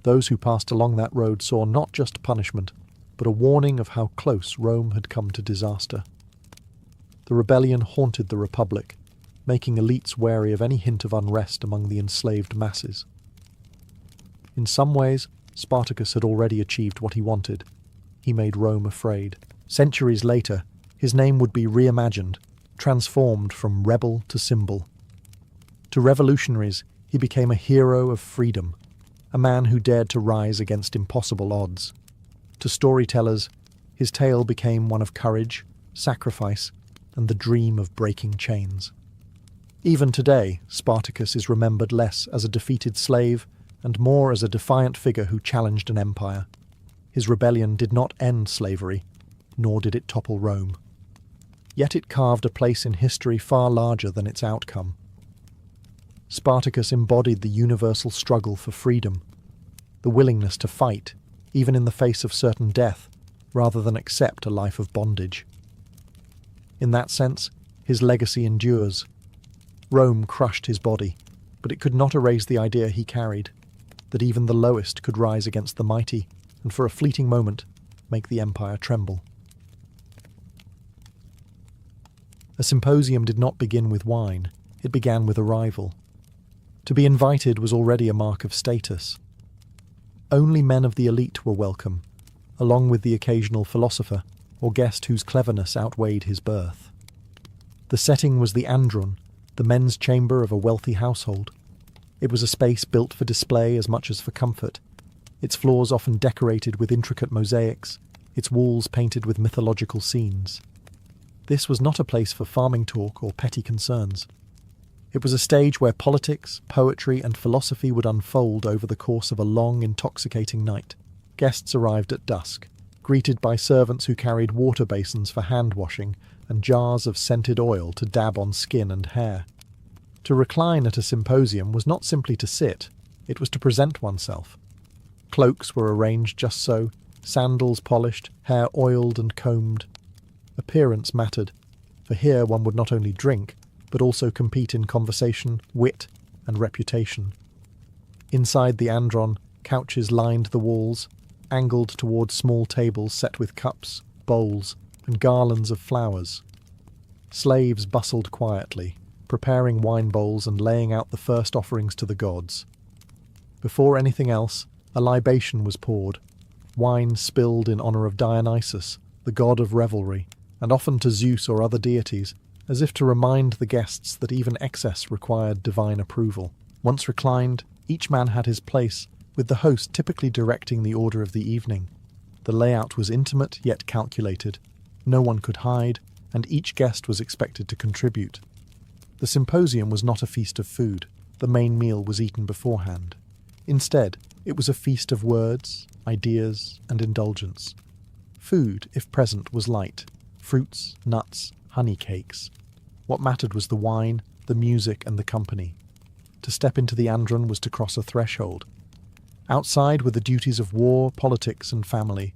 A: Those who passed along that road saw not just punishment, but a warning of how close Rome had come to disaster. The rebellion haunted the Republic, making elites wary of any hint of unrest among the enslaved masses. In some ways, Spartacus had already achieved what he wanted. He made Rome afraid. Centuries later, his name would be reimagined, transformed from rebel to symbol. To revolutionaries, he became a hero of freedom, a man who dared to rise against impossible odds. To storytellers, his tale became one of courage, sacrifice, and the dream of breaking chains. Even today, Spartacus is remembered less as a defeated slave and more as a defiant figure who challenged an empire. His rebellion did not end slavery, nor did it topple Rome. Yet it carved a place in history far larger than its outcome. Spartacus embodied the universal struggle for freedom, the willingness to fight, even in the face of certain death, rather than accept a life of bondage. In that sense, his legacy endures. Rome crushed his body, but it could not erase the idea he carried, that even the lowest could rise against the mighty, and for a fleeting moment, make the empire tremble. A symposium did not begin with wine, it began with arrival. To be invited was already a mark of status. Only men of the elite were welcome, along with the occasional philosopher or guest whose cleverness outweighed his birth. The setting was the andron, the men's chamber of a wealthy household. It was a space built for display as much as for comfort, its floors often decorated with intricate mosaics, its walls painted with mythological scenes. This was not a place for farming talk or petty concerns. It was a stage where politics, poetry, and philosophy would unfold over the course of a long, intoxicating night. Guests arrived at dusk, greeted by servants who carried water basins for hand-washing and jars of scented oil to dab on skin and hair. To recline at a symposium was not simply to sit, it was to present oneself. Cloaks were arranged just so, sandals polished, hair oiled and combed. Appearance mattered, for here one would not only drink, but also compete in conversation, wit, and reputation. Inside the andron, couches lined the walls, angled towards small tables set with cups, bowls, and garlands of flowers. Slaves bustled quietly, preparing wine bowls and laying out the first offerings to the gods. Before anything else, a libation was poured, wine spilled in honour of Dionysus, the god of revelry, and often to Zeus or other deities, as if to remind the guests that even excess required divine approval. Once reclined, each man had his place, with the host typically directing the order of the evening. The layout was intimate yet calculated. No one could hide, and each guest was expected to contribute. The symposium was not a feast of food. The main meal was eaten beforehand. Instead, it was a feast of words, ideas, and indulgence. Food, if present, was light: fruits, nuts, honey cakes. What mattered was the wine, the music, and the company. To step into the andron was to cross a threshold. Outside were the duties of war, politics, and family.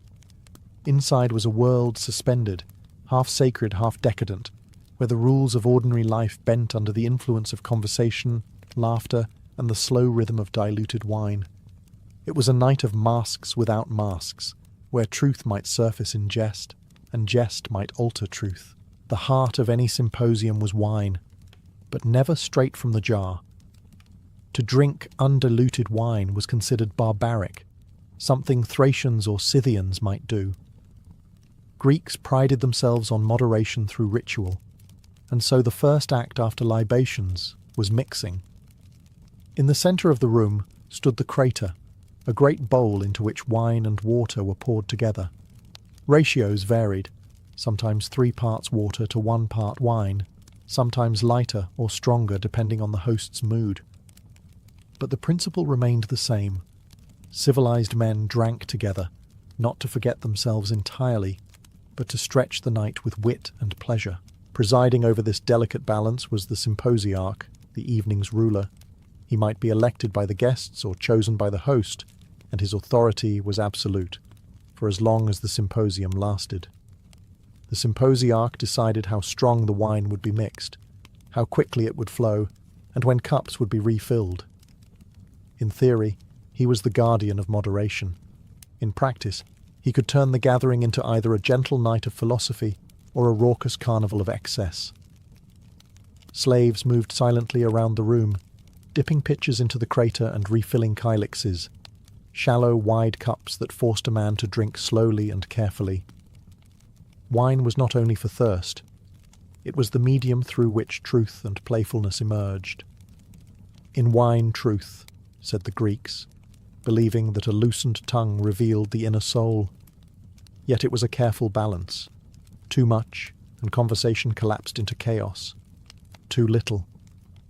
A: Inside was a world suspended, half sacred, half decadent, where the rules of ordinary life bent under the influence of conversation, laughter, and the slow rhythm of diluted wine. It was a night of masks without masks, where truth might surface in jest, and jest might alter truth. The heart of any symposium was wine, but never straight from the jar. To drink undiluted wine was considered barbaric, something Thracians or Scythians might do. Greeks prided themselves on moderation through ritual, and so the first act after libations was mixing. In the centre of the room stood the crater, a great bowl into which wine and water were poured together. Ratios varied, sometimes 3 parts water to 1 part wine, sometimes lighter or stronger depending on the host's mood. But the principle remained the same. Civilized men drank together, not to forget themselves entirely, but to stretch the night with wit and pleasure. Presiding over this delicate balance was the symposiarch, the evening's ruler. He might be elected by the guests or chosen by the host, and his authority was absolute, for as long as the symposium lasted. The symposiarch decided how strong the wine would be mixed, how quickly it would flow, and when cups would be refilled. In theory, he was the guardian of moderation. In practice, he could turn the gathering into either a gentle night of philosophy or a raucous carnival of excess. Slaves moved silently around the room, dipping pitchers into the crater and refilling kylixes, shallow, wide cups that forced a man to drink slowly and carefully. Wine was not only for thirst, it was the medium through which truth and playfulness emerged. In wine truth, said the Greeks, believing that a loosened tongue revealed the inner soul. Yet it was a careful balance. Too much, and conversation collapsed into chaos. Too little,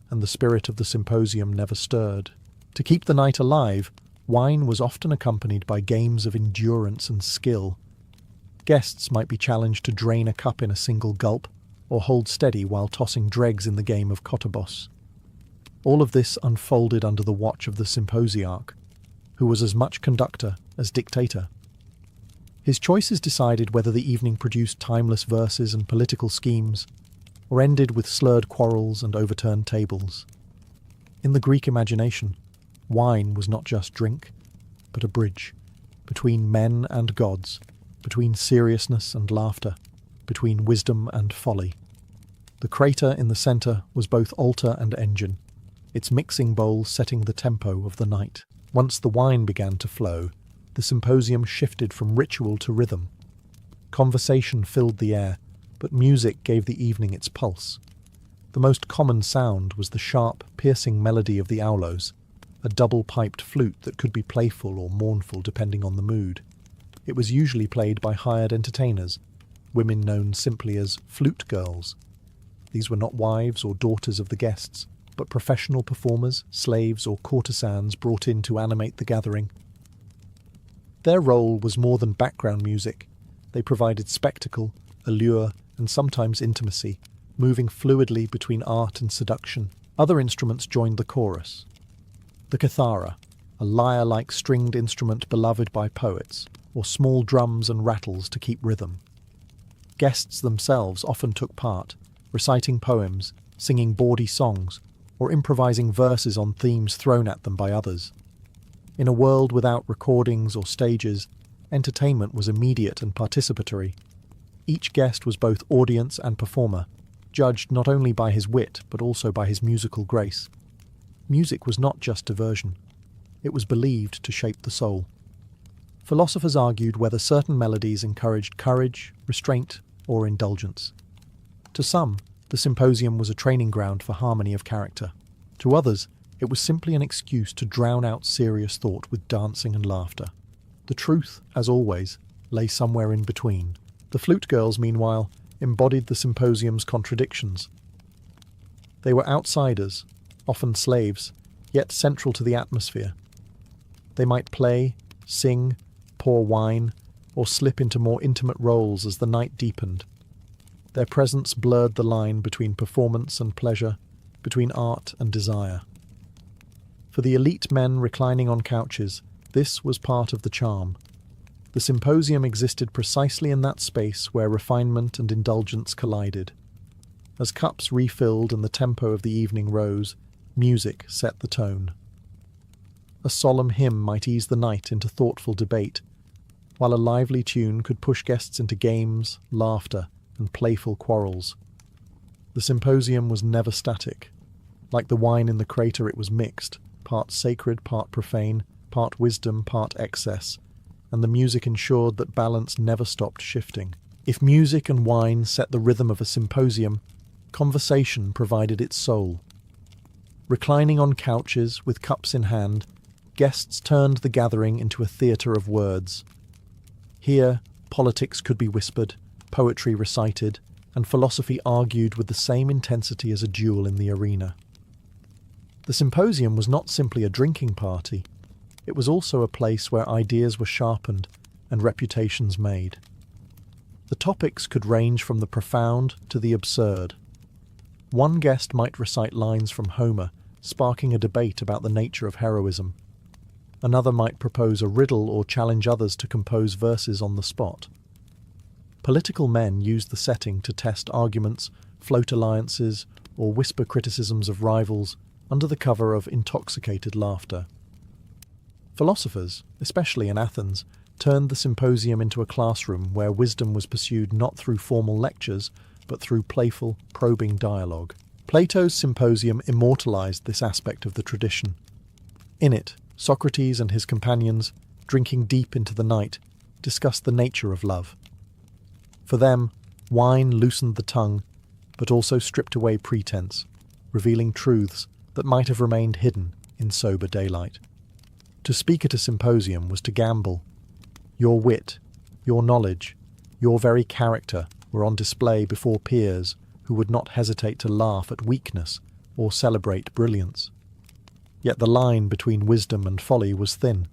A: and the spirit of the symposium never stirred. To keep the night alive, wine was often accompanied by games of endurance and skill. Guests might be challenged to drain a cup in a single gulp, or hold steady while tossing dregs in the game of kotobos. All of this unfolded under the watch of the symposiarch, who was as much conductor as dictator. His choices decided whether the evening produced timeless verses and political schemes, or ended with slurred quarrels and overturned tables. In the Greek imagination, wine was not just drink, but a bridge between men and gods, between seriousness and laughter, between wisdom and folly. The crater in the centre was both altar and engine, its mixing bowl setting the tempo of the night. Once the wine began to flow, the symposium shifted from ritual to rhythm. Conversation filled the air, but music gave the evening its pulse. The most common sound was the sharp, piercing melody of the aulos, a double-piped flute that could be playful or mournful depending on the mood. It was usually played by hired entertainers, women known simply as flute girls. These were not wives or daughters of the guests, but professional performers, slaves, or courtesans brought in to animate the gathering. Their role was more than background music. They provided spectacle, allure, and sometimes intimacy, moving fluidly between art and seduction. Other instruments joined the chorus. The kithara, a lyre-like stringed instrument beloved by poets, or small drums and rattles to keep rhythm. Guests themselves often took part, reciting poems, singing bawdy songs, or improvising verses on themes thrown at them by others. In a world without recordings or stages, entertainment was immediate and participatory. Each guest was both audience and performer, judged not only by his wit but also by his musical grace. Music was not just diversion. It was believed to shape the soul. Philosophers argued whether certain melodies encouraged courage, restraint, or indulgence. To some, the symposium was a training ground for harmony of character. To others, it was simply an excuse to drown out serious thought with dancing and laughter. The truth, as always, lay somewhere in between. The flute girls, meanwhile, embodied the symposium's contradictions. They were outsiders, often slaves, yet central to the atmosphere. They might play, sing, pour wine, or slip into more intimate roles as the night deepened. Their presence blurred the line between performance and pleasure, between art and desire. For the elite men reclining on couches, this was part of the charm. The symposium existed precisely in that space where refinement and indulgence collided. As cups refilled and the tempo of the evening rose, music set the tone. A solemn hymn might ease the night into thoughtful debate, while a lively tune could push guests into games, laughter, and playful quarrels. The symposium was never static. Like the wine in the crater, it was mixed, part sacred, part profane, part wisdom, part excess, and the music ensured that balance never stopped shifting. If music and wine set the rhythm of a symposium, conversation provided its soul. Reclining on couches, with cups in hand, guests turned the gathering into a theatre of words. Here, politics could be whispered, poetry recited, and philosophy argued with the same intensity as a duel in the arena. The symposium was not simply a drinking party. It was also a place where ideas were sharpened and reputations made. The topics could range from the profound to the absurd. One guest might recite lines from Homer, sparking a debate about the nature of heroism. Another might propose a riddle or challenge others to compose verses on the spot. Political men used the setting to test arguments, float alliances, or whisper criticisms of rivals under the cover of intoxicated laughter. Philosophers, especially in Athens, turned the symposium into a classroom where wisdom was pursued not through formal lectures, but through playful, probing dialogue. Plato's symposium immortalized this aspect of the tradition. In it, Socrates and his companions, drinking deep into the night, discussed the nature of love. For them, wine loosened the tongue, but also stripped away pretense, revealing truths that might have remained hidden in sober daylight. To speak at a symposium was to gamble. Your wit, your knowledge, your very character were on display before peers who would not hesitate to laugh at weakness or celebrate brilliance. Yet the line between wisdom and folly was thin.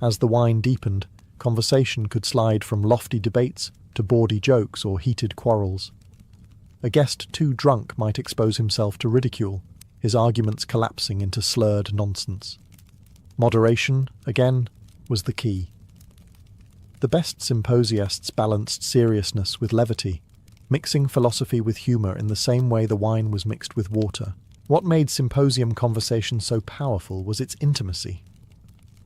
A: As the wine deepened, conversation could slide from lofty debates to bawdy jokes or heated quarrels. A guest too drunk might expose himself to ridicule, his arguments collapsing into slurred nonsense. Moderation, again, was the key. The best symposiasts balanced seriousness with levity, mixing philosophy with humour in the same way the wine was mixed with water. What made symposium conversation so powerful was its intimacy.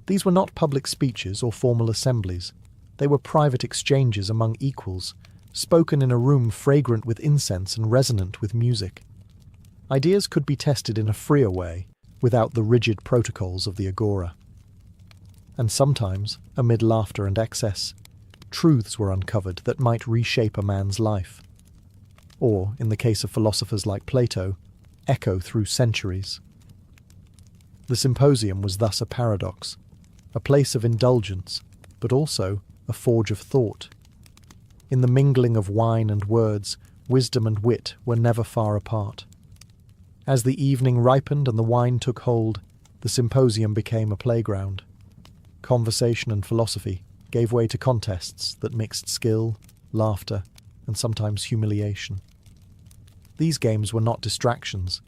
A: These were not public speeches or formal assemblies. They were private exchanges among equals, spoken in a room fragrant with incense and resonant with music. Ideas could be tested in a freer way, without the rigid protocols of the agora. And sometimes, amid laughter and excess, truths were uncovered that might reshape a man's life. Or, in the case of philosophers like Plato, echo through centuries. The symposium was thus a paradox, a place of indulgence, but also a forge of thought. In the mingling of wine and words, wisdom and wit were never far apart. As the evening ripened and the wine took hold, the symposium became a playground. Conversation and philosophy gave way to contests that mixed skill, laughter, and sometimes humiliation. These games were not distractions.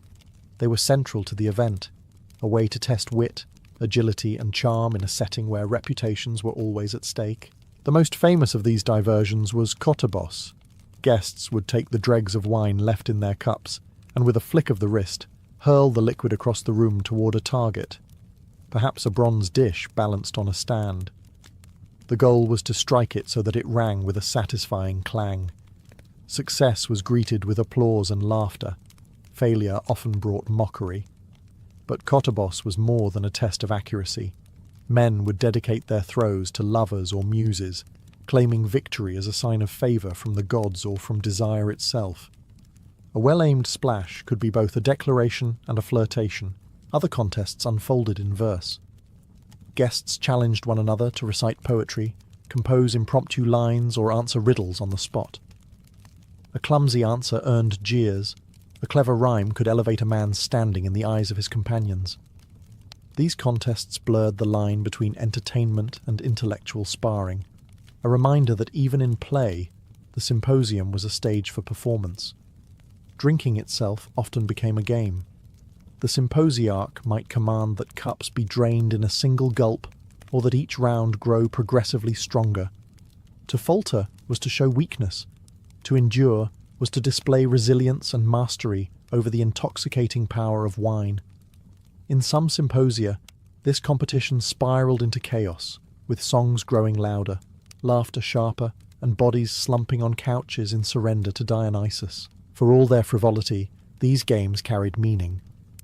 A: They were central to the event, a way to test wit, agility, and charm in a setting where reputations were always at stake. The most famous of these diversions was kottabos. Guests would take the dregs of wine left in their cups and, with a flick of the wrist, hurl the liquid across the room toward a target, perhaps a bronze dish balanced on a stand. The goal was to strike it so that it rang with a satisfying clang. Success was greeted with applause and laughter. Failure often brought mockery. But kottabos was more than a test of accuracy. Men would dedicate their throws to lovers or muses, claiming victory as a sign of favour from the gods or from desire itself. A well-aimed splash could be both a declaration and a flirtation. Other contests unfolded in verse. Guests challenged one another to recite poetry, compose impromptu lines, or answer riddles on the spot. A clumsy answer earned jeers. A clever rhyme could elevate a man's standing in the eyes of his companions. These contests blurred the line between entertainment and intellectual sparring, a reminder that even in play, the the symposium was a stage for performance. Drinking itself often became a game. The symposiarch might command that cups be drained in a single gulp, or that each round grow progressively stronger. To falter was to show weakness. To endure was to display resilience and mastery over the intoxicating power of wine. In some symposia, this competition spiraled into chaos, with songs growing louder, laughter sharper, and bodies slumping on couches in surrender to Dionysus. For all their frivolity, these games carried meaning.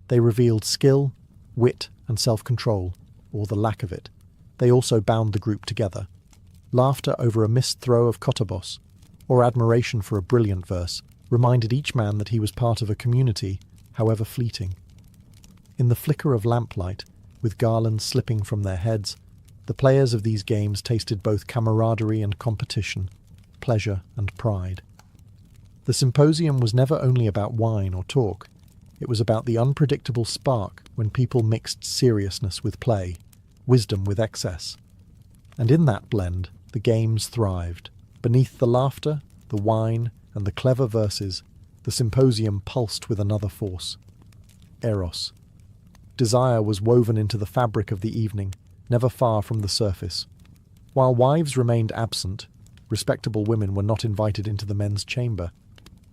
A: They revealed skill, wit, and self-control, or the lack of it. They also bound the group together. Laughter over a missed throw of Kotobos, or admiration for a brilliant verse, reminded each man that he was part of a community, however fleeting. In the flicker of lamplight, with garlands slipping from their heads, the players of these games tasted both camaraderie and competition, pleasure and pride. The symposium was never only about wine or talk. It was about the unpredictable spark when people mixed seriousness with play, wisdom with excess. And in that blend, the games thrived. Beneath the laughter, the wine, and the clever verses, the symposium pulsed with another force: Eros. Desire was woven into the fabric of the evening, never far from the surface. While wives remained absent, respectable women were not invited into the men's chamber.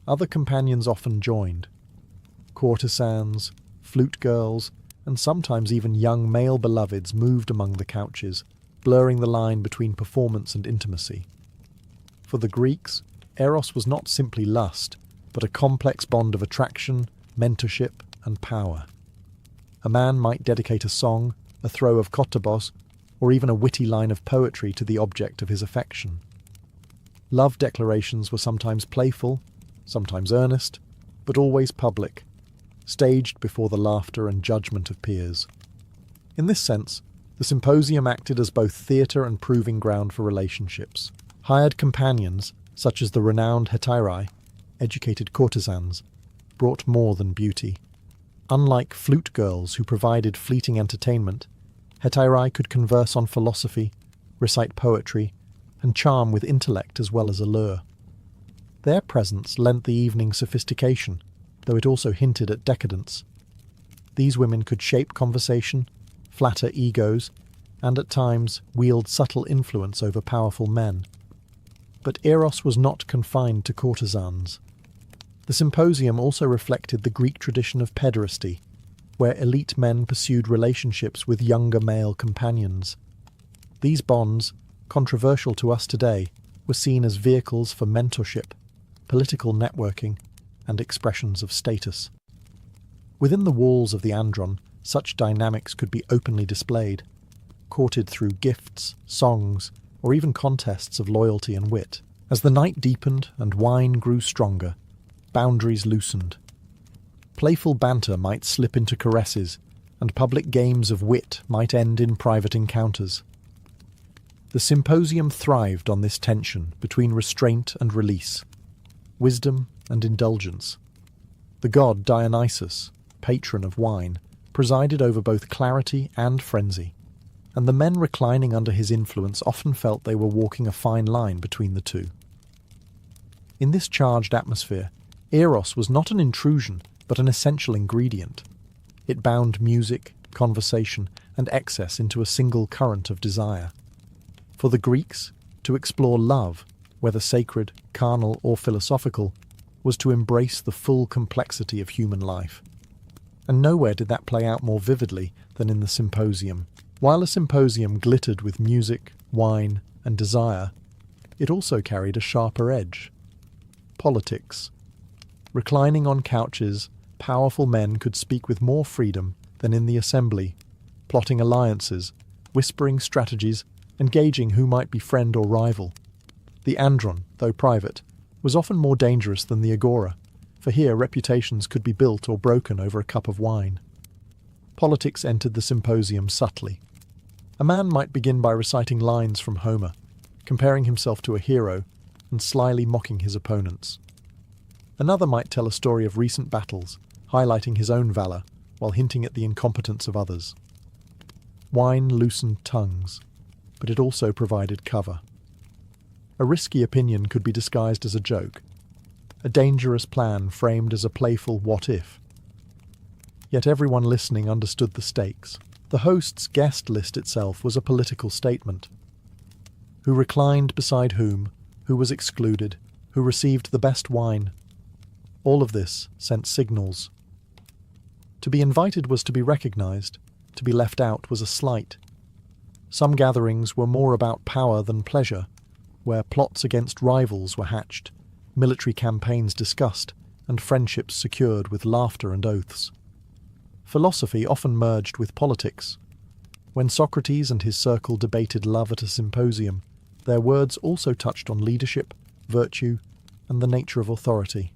A: Other companions often joined. Courtesans, flute girls, and sometimes even young male beloveds moved among the couches, blurring the line between performance and intimacy. For the Greeks, Eros was not simply lust, but a complex bond of attraction, mentorship, and power. A man might dedicate a song, a throw of Kotobos, or even a witty line of poetry to the object of his affection. Love declarations were sometimes playful, sometimes earnest, but always public, staged before the laughter and judgment of peers. In this sense, the symposium acted as both theatre and proving ground for relationships. Hired companions, such as the renowned hetairai, educated courtesans, brought more than beauty. Unlike flute girls who provided fleeting entertainment, hetairai could converse on philosophy, recite poetry, and charm with intellect as well as allure. Their presence lent the evening sophistication, though it also hinted at decadence. These women could shape conversation, flatter egos, and at times wield subtle influence over powerful men. But Eros was not confined to courtesans. The symposium also reflected the Greek tradition of pederasty, where elite men pursued relationships with younger male companions. These bonds, controversial to us today, were seen as vehicles for mentorship, political networking, and expressions of status. Within the walls of the andron, such dynamics could be openly displayed, courted through gifts, songs, or even contests of loyalty and wit. As the night deepened and wine grew stronger, boundaries loosened. Playful banter might slip into caresses, and public games of wit might end in private encounters. The symposium thrived on this tension between restraint and release, wisdom and indulgence. The god Dionysus, patron of wine, presided over both clarity and frenzy, and the men reclining under his influence often felt they were walking a fine line between the two. In this charged atmosphere, Eros was not an intrusion, but an essential ingredient. It bound music, conversation, and excess into a single current of desire. For the Greeks, to explore love, whether sacred, carnal, or philosophical, was to embrace the full complexity of human life. And nowhere did that play out more vividly than in the symposium. While a symposium glittered with music, wine, and desire, it also carried a sharper edge. Politics. Reclining on couches, powerful men could speak with more freedom than in the assembly, plotting alliances, whispering strategies, and gauging who might be friend or rival. The andron, though private, was often more dangerous than the agora, for here reputations could be built or broken over a cup of wine. Politics entered the symposium subtly. A man might begin by reciting lines from Homer, comparing himself to a hero, and slyly mocking his opponents. Another might tell a story of recent battles, highlighting his own valour, while hinting at the incompetence of others. Wine loosened tongues, but it also provided cover. A risky opinion could be disguised as a joke, a dangerous plan framed as a playful what-if. Yet everyone listening understood the stakes. The host's guest list itself was a political statement. Who reclined beside whom, who was excluded, who received the best wine. All of this sent signals. To be invited was to be recognized, to be left out was a slight. Some gatherings were more about power than pleasure, where plots against rivals were hatched, military campaigns discussed, and friendships secured with laughter and oaths. Philosophy often merged with politics. When Socrates and his circle debated love at a symposium, their words also touched on leadership, virtue, and the nature of authority.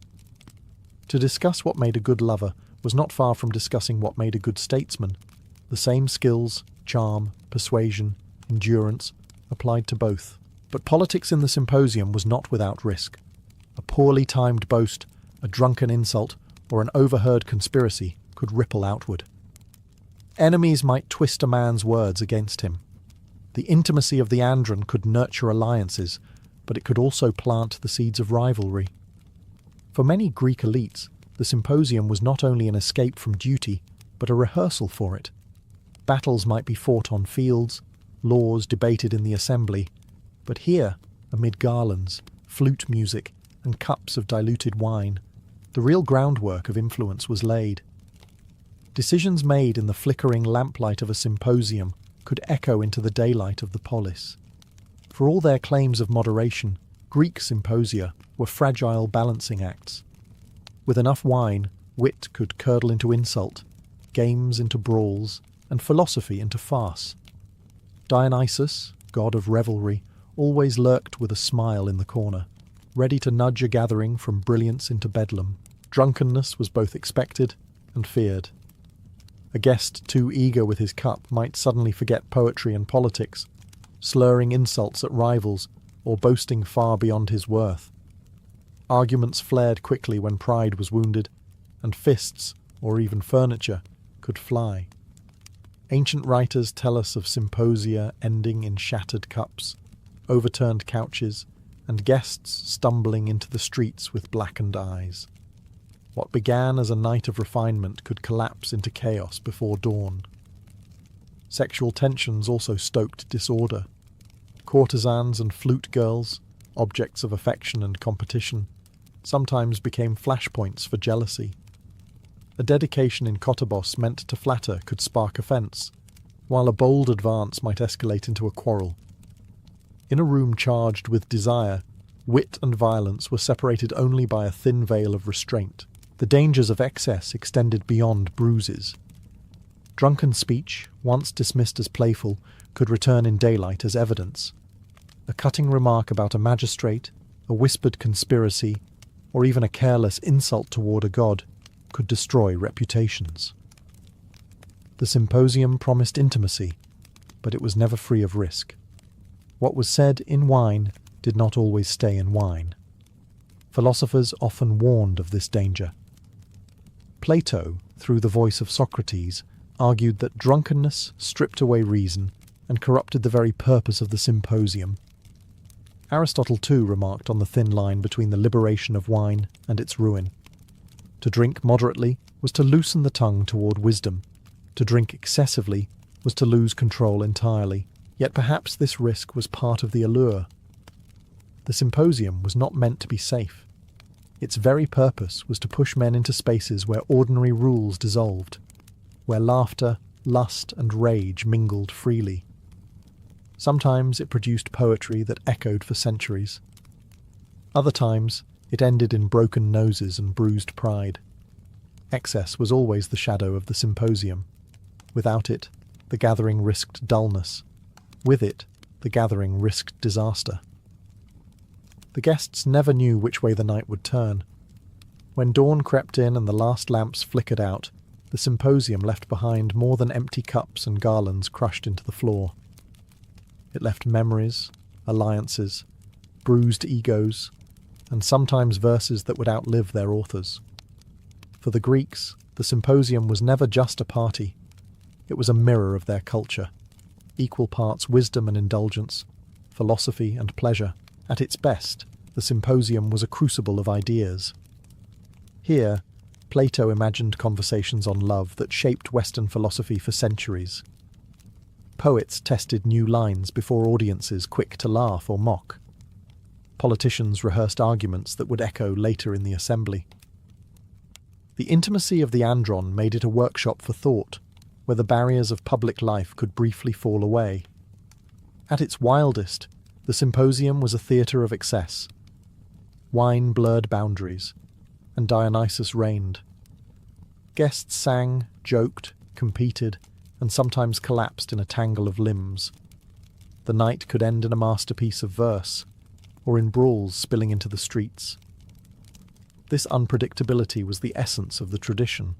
A: To discuss what made a good lover was not far from discussing what made a good statesman. The same skills, charm, persuasion, endurance applied to both. But politics in the symposium was not without risk. A poorly timed boast, a drunken insult, or an overheard conspiracy could ripple outward. Enemies might twist a man's words against him. The intimacy of the andron could nurture alliances, but it could also plant the seeds of rivalry. For many Greek elites, the symposium was not only an escape from duty, but a rehearsal for it. Battles might be fought on fields, laws debated in the assembly, but here, amid garlands, flute music, and cups of diluted wine, the real groundwork of influence was laid. Decisions made in the flickering lamplight of a symposium could echo into the daylight of the polis. For all their claims of moderation, Greek symposia were fragile balancing acts. With enough wine, wit could curdle into insult, games into brawls, and philosophy into farce. Dionysus, god of revelry, always lurked with a smile in the corner, ready to nudge a gathering from brilliance into bedlam. Drunkenness was both expected and feared. A guest too eager with his cup might suddenly forget poetry and politics, slurring insults at rivals or boasting far beyond his worth. Arguments flared quickly when pride was wounded, and fists, or even furniture, could fly. Ancient writers tell us of symposia ending in shattered cups, overturned couches, and guests stumbling into the streets with blackened eyes. What began as a night of refinement could collapse into chaos before dawn. Sexual tensions also stoked disorder. Courtesans and flute girls, objects of affection and competition, sometimes became flashpoints for jealousy. A dedication in Kottabos meant to flatter could spark offence, while a bold advance might escalate into a quarrel. In a room charged with desire, wit and violence were separated only by a thin veil of restraint. The dangers of excess extended beyond bruises. Drunken speech, once dismissed as playful, could return in daylight as evidence. A cutting remark about a magistrate, a whispered conspiracy, or even a careless insult toward a god could destroy reputations. The symposium promised intimacy, but it was never free of risk. What was said in wine did not always stay in wine. Philosophers often warned of this danger. Plato, through the voice of Socrates, argued that drunkenness stripped away reason and corrupted the very purpose of the symposium. Aristotle too remarked on the thin line between the liberation of wine and its ruin. To drink moderately was to loosen the tongue toward wisdom. To drink excessively was to lose control entirely. Yet perhaps this risk was part of the allure. The symposium was not meant to be safe. Its very purpose was to push men into spaces where ordinary rules dissolved, where laughter, lust, and rage mingled freely. Sometimes it produced poetry that echoed for centuries. Other times it ended in broken noses and bruised pride. Excess was always the shadow of the symposium. Without it, the gathering risked dullness. With it, the gathering risked disaster. The guests never knew which way the night would turn. When dawn crept in and the last lamps flickered out, the symposium left behind more than empty cups and garlands crushed into the floor. It left memories, alliances, bruised egos, and sometimes verses that would outlive their authors. For the Greeks, the symposium was never just a party. It was a mirror of their culture, equal parts wisdom and indulgence, philosophy and pleasure. At its best, the symposium was a crucible of ideas. Here, Plato imagined conversations on love that shaped Western philosophy for centuries. Poets tested new lines before audiences quick to laugh or mock. Politicians rehearsed arguments that would echo later in the assembly. The intimacy of the andron made it a workshop for thought, where the barriers of public life could briefly fall away. At its wildest, the symposium was a theatre of excess. Wine blurred boundaries, and Dionysus reigned. Guests sang, joked, competed, and sometimes collapsed in a tangle of limbs. The night could end in a masterpiece of verse, or in brawls spilling into the streets. This unpredictability was the essence of the tradition.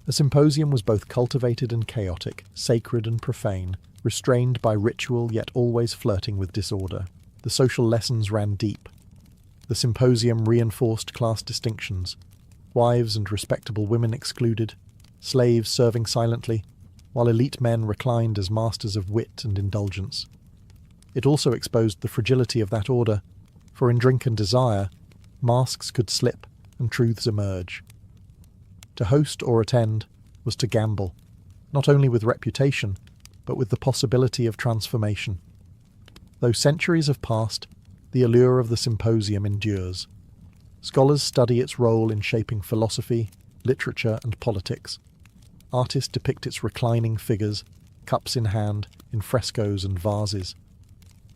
A: The symposium was both cultivated and chaotic, sacred and profane, restrained by ritual yet always flirting with disorder. The social lessons ran deep. The symposium reinforced class distinctions, wives and respectable women excluded, slaves serving silently, while elite men reclined as masters of wit and indulgence. It also exposed the fragility of that order, for in drink and desire, masks could slip and truths emerge. To host or attend was to gamble, not only with reputation, but with the possibility of transformation. Though centuries have passed, the allure of the symposium endures. Scholars study its role in shaping philosophy, literature, and politics. Artists depict its reclining figures, cups in hand, in frescoes and vases.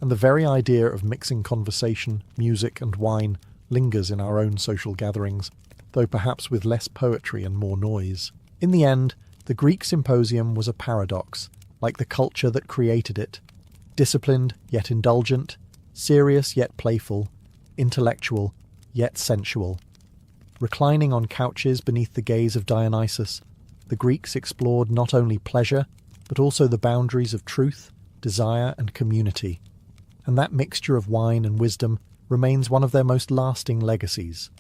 A: And the very idea of mixing conversation, music, and wine lingers in our own social gatherings, though perhaps with less poetry and more noise. In the end, the Greek symposium was a paradox, like the culture that created it. Disciplined yet indulgent, serious yet playful, intellectual yet sensual. Reclining on couches beneath the gaze of Dionysus, the Greeks explored not only pleasure, but also the boundaries of truth, desire, and community. And that mixture of wine and wisdom remains one of their most lasting legacies.